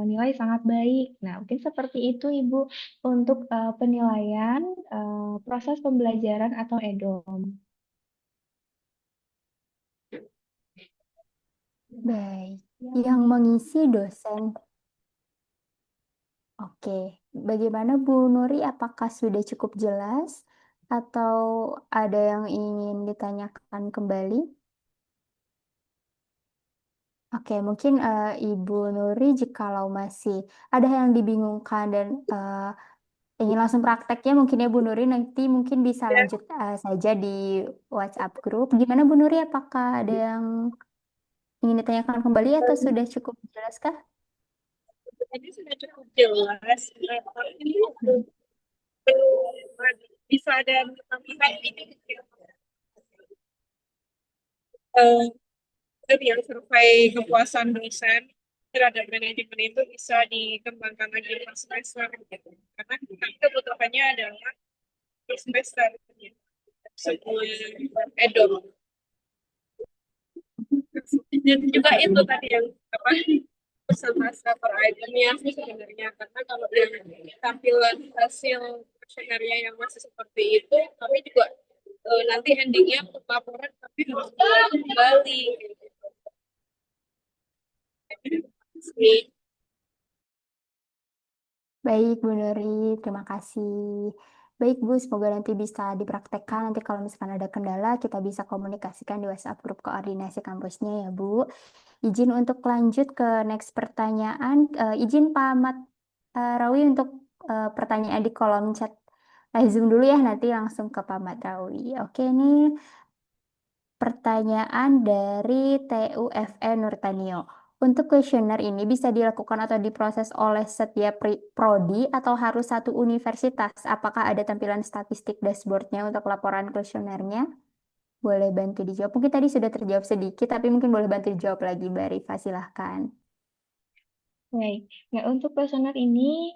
[SPEAKER 2] nilai sangat baik. Nah, mungkin seperti itu Ibu untuk penilaian proses pembelajaran atau EDOM.
[SPEAKER 1] Baik, yang mengisi dosen. Oke, bagaimana Bu Nuri? Apakah sudah cukup jelas atau ada yang ingin ditanyakan kembali? Oke, mungkin Ibu Nuri jikalau masih ada yang dibingungkan dan ingin langsung prakteknya, mungkin ya Bu Nuri nanti mungkin bisa
[SPEAKER 4] Ya,
[SPEAKER 1] lanjut saja di WhatsApp grup. Gimana Bu Nuri? Apakah ada yang ingin ditanyakan kembali atau sudah cukup jelas kah?
[SPEAKER 4] ini sudah cukup jelas. Tapi
[SPEAKER 1] Hmm.
[SPEAKER 4] belum bisa ada tambahan ini. Eh, Dari yang survei kepuasan dosen terhadap manajemen itu bisa dikembangkan lagi per semester gitu. Karena kita kebutuhannya adalah per semester sebuah edom. Dan juga itu tadi yang apa persentase per itemnya sih sebenarnya, karena kalau yang tampilan hasil kuesionernya yang masih seperti itu, kami juga nanti endingnya laporan tapi harus diulang kembali gitu.
[SPEAKER 1] Baik, Bu Nuri, terima kasih. Baik, Bu, semoga nanti bisa dipraktekkan. Nanti kalau misalkan ada kendala, kita bisa komunikasikan di WhatsApp grup koordinasi kampusnya ya, Bu. Izin untuk lanjut ke next pertanyaan. Izin Pak Ahmad Rawi untuk pertanyaan di kolom chat. Zoom dulu ya, nanti langsung ke Pak Ahmad Rawi. Oke, ini pertanyaan dari TUFE Nurtanio. Untuk kuesioner ini bisa dilakukan atau diproses oleh setiap prodi atau harus satu universitas? Apakah ada tampilan statistik dashboardnya untuk laporan kuesionernya? Boleh bantu dijawab. Mungkin tadi sudah terjawab sedikit, tapi mungkin boleh bantu dijawab lagi, Mbak Rifa. Silahkan.
[SPEAKER 2] Baik. Nah, untuk kuesioner ini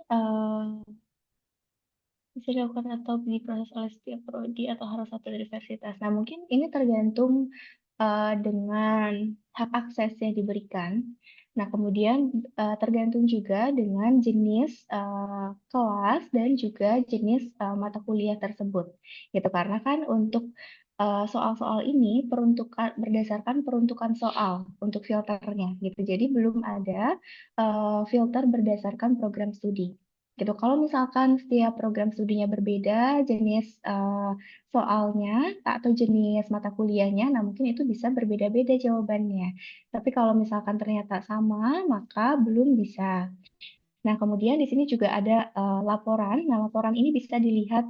[SPEAKER 2] bisa dilakukan atau diproses oleh setiap prodi atau harus satu universitas. Nah, mungkin ini tergantung dengan hak akses yang diberikan. Nah, kemudian tergantung juga dengan jenis kelas dan juga jenis mata kuliah tersebut. Gitu karena kan untuk soal-soal ini berdasarkan peruntukan soal untuk filternya gitu. Jadi belum ada filter berdasarkan program studi. Gitu. Kalau misalkan setiap program studinya berbeda, jenis soalnya atau jenis mata kuliahnya, nah mungkin itu bisa berbeda-beda jawabannya. Tapi kalau misalkan ternyata sama, maka belum bisa. Nah, kemudian di sini juga ada laporan. Nah, laporan ini bisa dilihat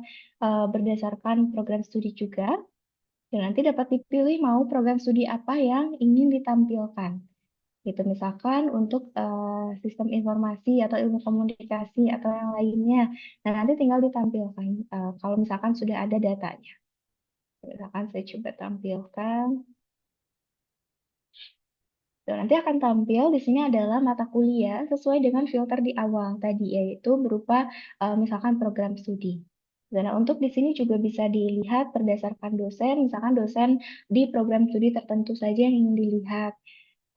[SPEAKER 2] berdasarkan program studi juga. Dan nanti dapat dipilih mau program studi apa yang ingin ditampilkan. Gitu, misalkan untuk sistem informasi atau ilmu komunikasi atau yang lainnya. Nah, nanti tinggal ditampilkan kalau misalkan sudah ada datanya. Misalkan saya coba tampilkan. Dan nanti akan tampil di sini adalah mata kuliah sesuai dengan filter di awal tadi, yaitu berupa misalkan program studi. Dan untuk di sini juga bisa dilihat berdasarkan dosen, misalkan dosen di program studi tertentu saja yang ingin dilihat.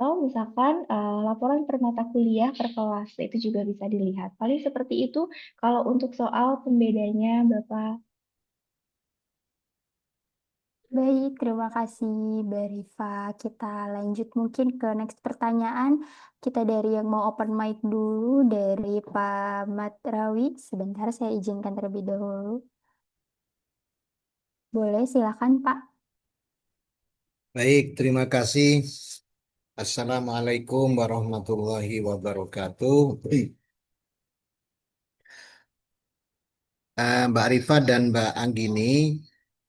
[SPEAKER 2] Atau misalkan laporan per mata kuliah per kelas, itu juga bisa dilihat. Paling seperti itu kalau untuk soal pembedanya, Bapak.
[SPEAKER 1] Baik, terima kasih Mbak Rifa. Kita lanjut mungkin ke next pertanyaan. Kita dari yang mau open mic dulu, dari Pak Matrawi. Sebentar, saya izinkan terlebih dahulu. Boleh, silakan Pak.
[SPEAKER 5] Baik, terima kasih. Assalamualaikum warahmatullahi wabarakatuh. Mbak Rifa dan Mbak Anggini,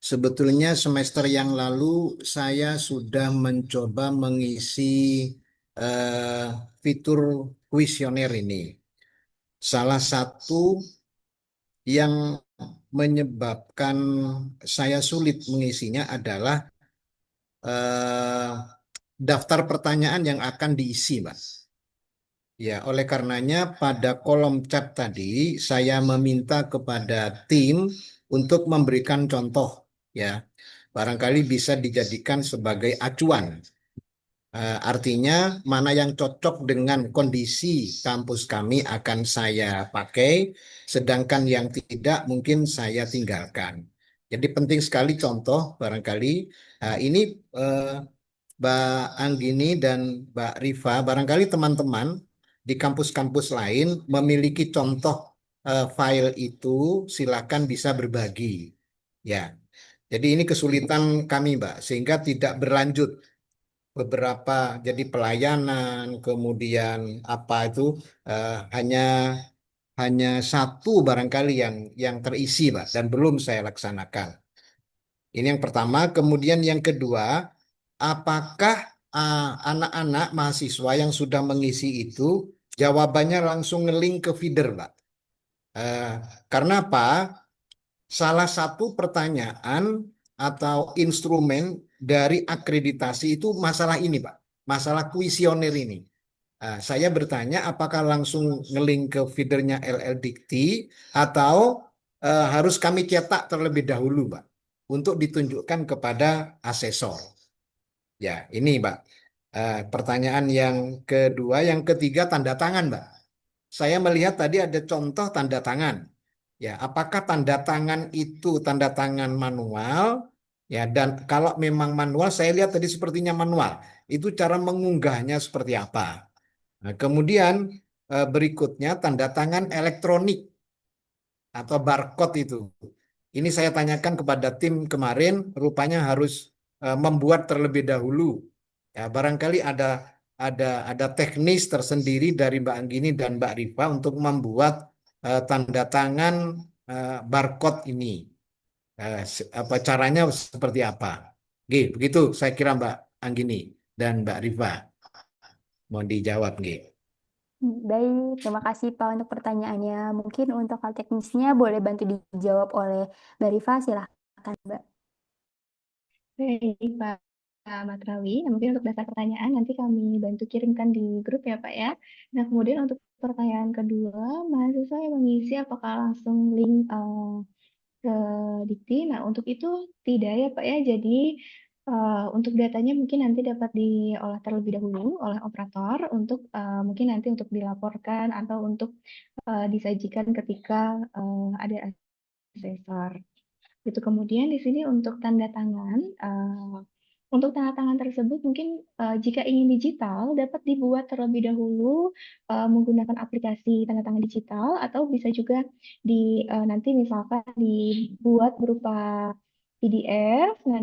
[SPEAKER 5] sebetulnya semester yang lalu saya sudah mencoba mengisi eh, fitur kuesioner ini. Salah satu yang menyebabkan saya sulit mengisinya adalah eh, daftar pertanyaan yang akan diisi, Mbak. Ya, oleh karenanya pada kolom chat tadi saya meminta kepada tim untuk memberikan contoh, ya. Barangkali bisa dijadikan sebagai acuan. Artinya mana yang cocok dengan kondisi kampus kami akan saya pakai, sedangkan yang tidak mungkin saya tinggalkan. Jadi penting sekali contoh barangkali. Ini eh, Mbak Anggini dan Mbak Rifa, barangkali teman-teman di kampus-kampus lain memiliki contoh file itu, silakan bisa berbagi. Ya, jadi ini kesulitan kami, Mbak, sehingga tidak berlanjut beberapa jadi pelayanan, kemudian apa itu hanya hanya satu barangkali yang terisi, Mbak, dan belum saya laksanakan. Ini yang pertama, kemudian yang kedua, apakah anak-anak mahasiswa yang sudah mengisi itu jawabannya langsung ngelink ke feeder, Mbak? Eh, karena apa? Salah satu pertanyaan atau instrumen dari akreditasi itu masalah ini, Pak. Masalah kuesioner ini. Saya bertanya apakah langsung ngelink ke feedernya LLDikti atau harus kami cetak terlebih dahulu, Pak, untuk ditunjukkan kepada asesor. Ya, ini, Mbak. Pertanyaan yang kedua, yang ketiga tanda tangan, Mbak. Saya melihat tadi ada contoh tanda tangan. Ya, apakah tanda tangan itu tanda tangan manual? Ya, dan kalau memang manual, saya lihat tadi sepertinya manual. Itu cara mengunggahnya seperti apa? Nah, kemudian berikutnya tanda tangan elektronik atau barcode itu. Ini saya tanyakan kepada tim kemarin, rupanya harus membuat terlebih dahulu. Ya, barangkali ada teknis tersendiri dari Mbak Anggini dan Mbak Rifa untuk membuat tanda tangan barcode ini. Apa caranya seperti apa? Oke, begitu saya kira Mbak Anggini dan Mbak Rifa. Mohon dijawab, nggih.
[SPEAKER 1] Baik, terima kasih Pak untuk pertanyaannya. Mungkin untuk hal teknisnya boleh bantu dijawab oleh Mbak Rifa, silakan Mbak.
[SPEAKER 2] Baik, Pak Matrawi. Nah, mungkin untuk dasar pertanyaan nanti kami bantu kirimkan di grup ya, Pak ya. Nah, kemudian untuk pertanyaan kedua, mahasiswa yang mengisi apakah langsung link ke Dikti? Nah, untuk itu tidak ya, Pak ya. Jadi, untuk datanya mungkin nanti dapat diolah terlebih dahulu oleh operator untuk mungkin nanti untuk dilaporkan atau untuk disajikan ketika ada asesor. Gitu. Kemudian di sini untuk tanda tangan tersebut mungkin jika ingin digital dapat dibuat terlebih dahulu menggunakan aplikasi tanda tangan digital atau bisa juga nanti misalkan dibuat berupa PDF, nah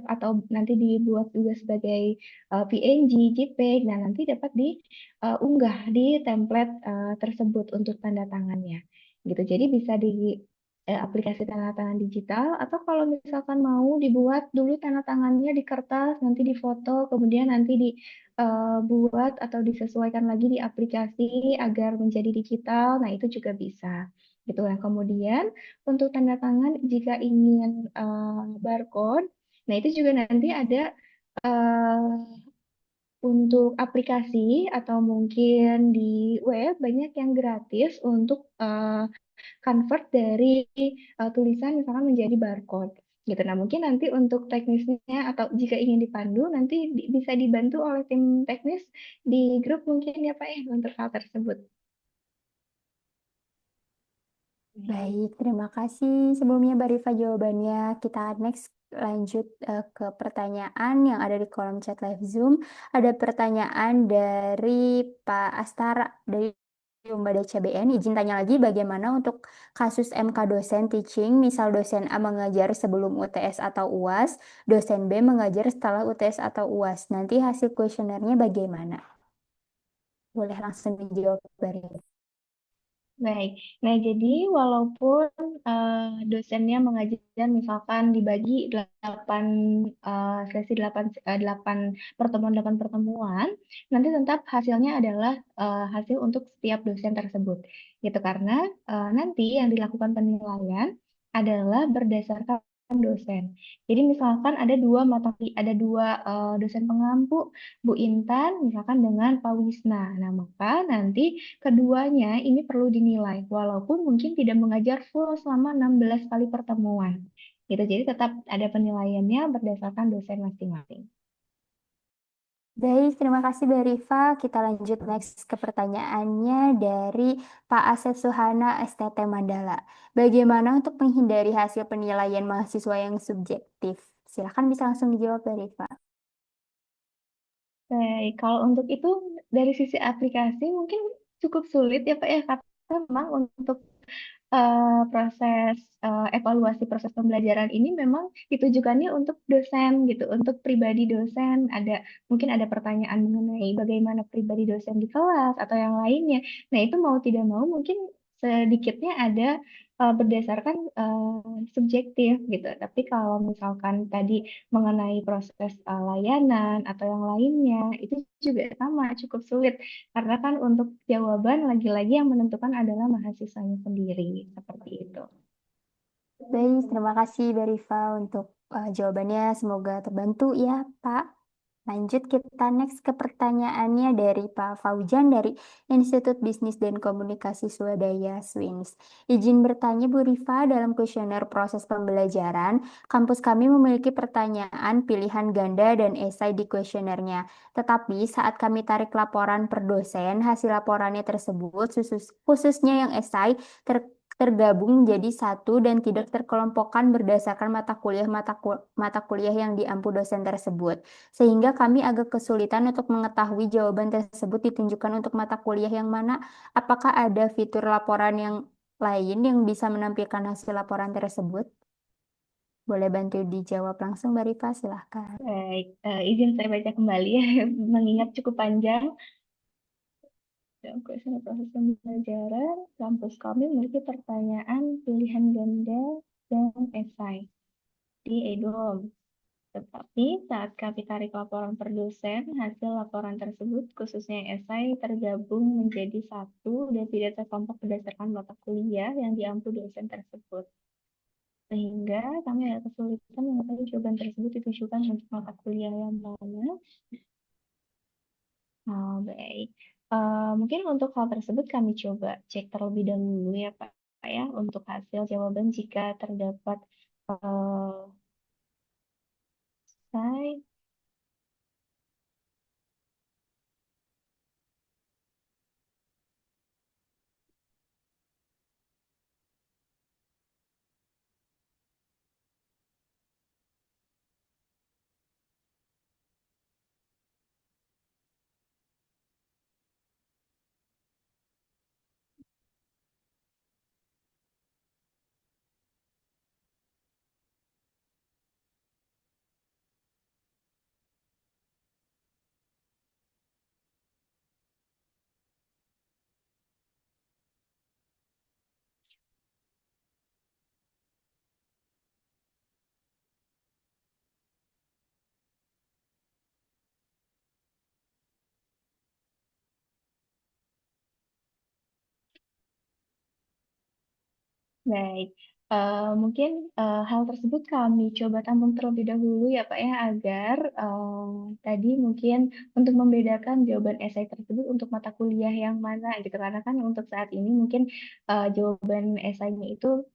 [SPEAKER 2] atau nanti dibuat juga sebagai PNG, JPEG, nah nanti dapat diunggah di template tersebut untuk tanda tangannya gitu. Jadi bisa di aplikasi tanda tangan digital atau kalau misalkan mau dibuat dulu tanda tangannya di kertas, nanti difoto, kemudian nanti dibuat atau disesuaikan lagi di aplikasi agar menjadi digital. Nah, itu juga bisa. Gitu. Nah, kemudian untuk tanda tangan jika ingin barcode, nah itu juga nanti ada untuk aplikasi atau mungkin di web banyak yang gratis untuk convert dari tulisan misalkan menjadi barcode gitu. Nah, mungkin nanti untuk teknisnya atau jika ingin dipandu nanti bisa dibantu oleh tim teknis di grup mungkin ya Pak ya untuk hal tersebut.
[SPEAKER 1] Baik, terima kasih sebelumnya Mbak Rifa jawabannya. Kita next lanjut ke pertanyaan yang ada di kolom chat live Zoom. Ada pertanyaan dari Pak Astara dari Umbada CBN. Izin tanya lagi bagaimana untuk kasus MK dosen teaching, misal dosen A mengajar sebelum UTS atau UAS, dosen B mengajar setelah UTS atau UAS. Nanti hasil kuesionernya bagaimana? Boleh langsung dijawab Mbak Rifa.
[SPEAKER 2] Baik, nah jadi walaupun dosennya mengajar misalkan dibagi 8 sesi 8 pertemuan 8 pertemuan, nanti tetap hasilnya adalah hasil untuk setiap dosen tersebut. Gitu karena nanti yang dilakukan penilaian adalah berdasarkan dosen. Jadi misalkan ada dua dosen pengampu, Bu Intan misalkan dengan Pak Wisna. Nah, maka nanti keduanya ini perlu dinilai, walaupun mungkin tidak mengajar full selama 16 kali pertemuan. Gitu. Jadi tetap ada penilaiannya berdasarkan dosen masing-masing.
[SPEAKER 1] Baik, terima kasih Mbak Rifa. Kita lanjut next ke pertanyaannya dari Pak Asep Suhana STT Mandala. Bagaimana untuk menghindari hasil penilaian mahasiswa yang subjektif? Silakan bisa langsung dijawab Mbak Rifa.
[SPEAKER 2] Baik, kalau untuk itu dari sisi aplikasi mungkin cukup sulit ya Pak ya, karena memang untuk proses evaluasi proses pembelajaran ini memang ditujukannya untuk dosen gitu, untuk pribadi dosen. Mungkin ada pertanyaan mengenai bagaimana pribadi dosen di kelas atau yang lainnya. Nah, itu mau tidak mau mungkin sedikitnya ada berdasarkan subjektif gitu. Tapi kalau misalkan tadi mengenai proses layanan atau yang lainnya, itu juga sama, cukup sulit. Karena kan untuk jawaban lagi-lagi yang menentukan adalah mahasiswanya sendiri, seperti itu.
[SPEAKER 1] Baik, terima kasih Mbak Rifa untuk jawabannya. Semoga terbantu ya Pak. Lanjut kita next ke pertanyaannya dari Pak Faujan dari Institut Bisnis dan Komunikasi Swadaya Swins. Izin bertanya Bu Rifa, dalam kuesioner proses pembelajaran, kampus kami memiliki pertanyaan pilihan ganda dan esai di kuesionernya. Tetapi saat kami tarik laporan per dosen, hasil laporannya tersebut khususnya yang esai tergabung menjadi satu dan tidak terkelompokkan berdasarkan mata kuliah yang diampu dosen tersebut. Sehingga kami agak kesulitan untuk mengetahui jawaban tersebut ditunjukkan untuk mata kuliah yang mana. Apakah ada fitur laporan yang lain yang bisa menampilkan hasil laporan tersebut? Boleh bantu dijawab langsung, Mbak Rifa, silahkan.
[SPEAKER 2] Baik, izin saya baca kembali ya, mengingat cukup panjang. Dalam kuesioner proses pembelajaran, kampus kami memiliki pertanyaan pilihan ganda dan esai di EDOM. Tetapi saat kami tarik laporan per dosen, hasil laporan tersebut, khususnya esai, tergabung menjadi satu dan tidak terkelompok berdasarkan mata kuliah yang diampu dosen tersebut. Sehingga kami ada kesulitan mengetahui jawaban tersebut ditujukan untuk mata kuliah yang mana. Baik. Mungkin untuk hal tersebut kami coba cek terlebih dahulu ya Pak ya, untuk hasil jawaban jika terdapat esai. Baik. Mungkin hal tersebut kami coba tampung terlebih dahulu ya Pak ya, agar tadi mungkin untuk membedakan jawaban esai tersebut untuk mata kuliah yang mana gitu. Karena kan untuk saat ini mungkin jawaban esainya itu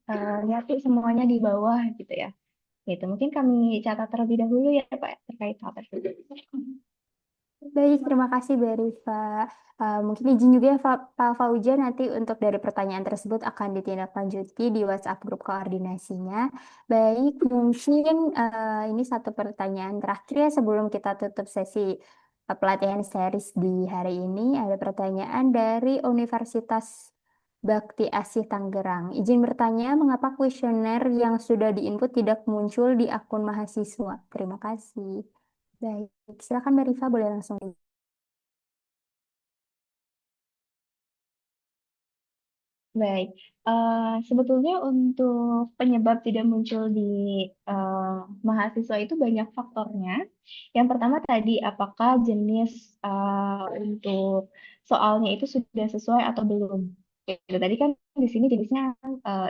[SPEAKER 2] nyatu semuanya di bawah gitu ya. Gitu. Mungkin kami catat terlebih dahulu ya Pak terkait hal tersebut.
[SPEAKER 1] Baik, terima kasih Mbak Rifa. Mungkin izin juga ya Pak Fauja, nanti untuk dari pertanyaan tersebut akan ditindaklanjuti di WhatsApp grup koordinasinya. Baik, mungkin ini satu pertanyaan terakhir ya sebelum kita tutup sesi pelatihan series di hari ini. Ada pertanyaan dari Universitas Bakti Asih Tangerang. Izin bertanya, mengapa kuesioner yang sudah diinput tidak muncul di akun mahasiswa? Terima kasih. Baik, silakan Mbak Rifa boleh langsung.
[SPEAKER 2] Baik, sebetulnya untuk penyebab tidak muncul di eh, mahasiswa itu banyak faktornya. Yang pertama tadi, apakah jenis untuk soalnya itu sudah sesuai atau belum? Gitu. Tadi kan di sini jenisnya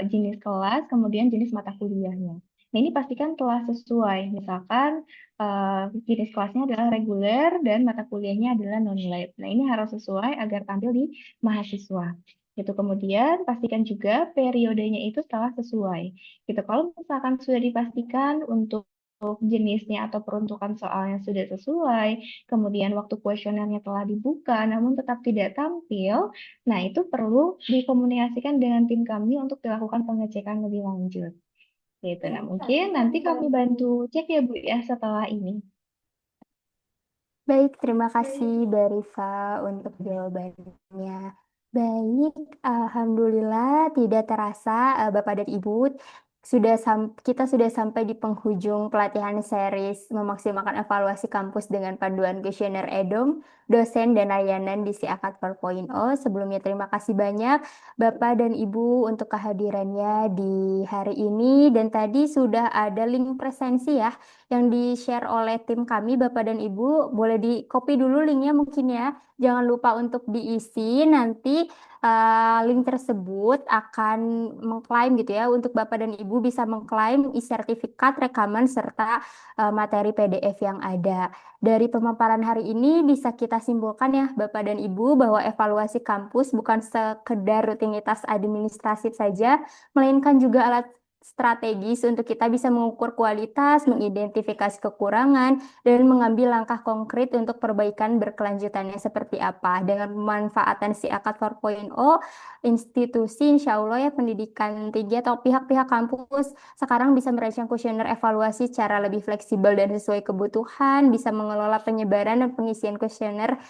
[SPEAKER 2] jenis kelas, kemudian jenis mata kuliahnya. Nah, ini pastikan telah sesuai. Misalkan jenis kelasnya adalah reguler dan mata kuliahnya adalah non-lab. Nah, ini harus sesuai agar tampil di mahasiswa. Gitu. Kemudian pastikan juga periodenya itu telah sesuai. Gitu. Kalau misalkan sudah dipastikan untuk jenisnya atau peruntukan soalnya sudah sesuai, kemudian waktu kuesionernya telah dibuka namun tetap tidak tampil, nah itu perlu dikomunikasikan dengan tim kami untuk dilakukan pengecekan lebih lanjut. Gitu. Nah, mungkin nanti kami bantu cek ya Bu ya setelah ini.
[SPEAKER 1] Baik, terima kasih Mbak Rifa untuk jawabannya. Baik, Alhamdulillah tidak terasa Bapak dan Ibu kita sudah sampai di penghujung pelatihan series memaksimalkan evaluasi kampus dengan panduan kuesioner EDOM, dosen dan layanan di SIAKAD 4.0. Sebelumnya terima kasih banyak Bapak dan Ibu untuk kehadirannya di hari ini dan tadi sudah ada link presensi ya yang di-share oleh tim kami, Bapak dan Ibu. Boleh di-copy dulu linknya mungkin ya. Jangan lupa untuk diisi. Nanti link tersebut akan mengklaim gitu ya. Untuk Bapak dan Ibu bisa mengklaim e-sertifikat, rekaman, serta materi PDF yang ada. Dari pemaparan hari ini bisa kita simpulkan ya Bapak dan Ibu bahwa evaluasi kampus bukan sekedar rutinitas administratif saja, melainkan juga alat strategis untuk kita bisa mengukur kualitas, mengidentifikasi kekurangan, dan mengambil langkah konkret untuk perbaikan berkelanjutannya seperti apa. Dengan pemanfaatan si AKAD 4.0, institusi insya Allah ya pendidikan tinggi atau pihak-pihak kampus sekarang bisa merancang kuesioner evaluasi secara lebih fleksibel dan sesuai kebutuhan, bisa mengelola penyebaran dan pengisian kuesioner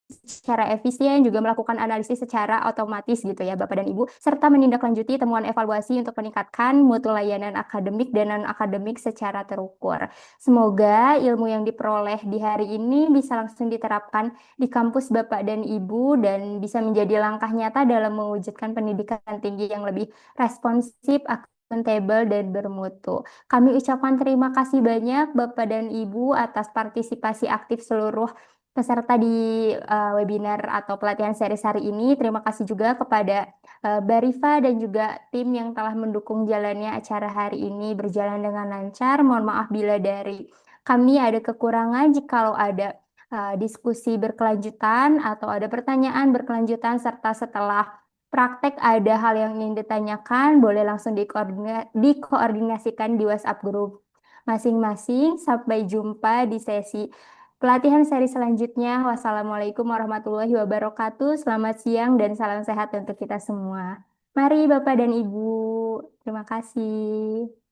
[SPEAKER 1] secara efisien, juga melakukan analisis secara otomatis gitu ya Bapak dan Ibu, serta menindaklanjuti temuan evaluasi untuk meningkatkan mutu layanan akademik dan non-akademik secara terukur. Semoga ilmu yang diperoleh di hari ini bisa langsung diterapkan di kampus Bapak dan Ibu dan bisa menjadi langkah nyata dalam mewujudkan pendidikan tinggi yang lebih responsif, akuntabel, dan bermutu. Kami ucapkan terima kasih banyak Bapak dan Ibu atas partisipasi aktif seluruh peserta di webinar atau pelatihan series hari ini. Terima kasih juga kepada Barifa dan juga tim yang telah mendukung jalannya acara hari ini berjalan dengan lancar. Mohon maaf bila dari kami ada kekurangan jikalau ada diskusi berkelanjutan atau ada pertanyaan berkelanjutan serta setelah praktek ada hal yang ingin ditanyakan, boleh langsung dikoordinasikan di WhatsApp grup masing-masing. Sampai jumpa di sesi pelatihan seri selanjutnya. Wassalamualaikum warahmatullahi wabarakatuh. Selamat siang dan salam sehat untuk kita semua. Mari Bapak dan Ibu. Terima kasih.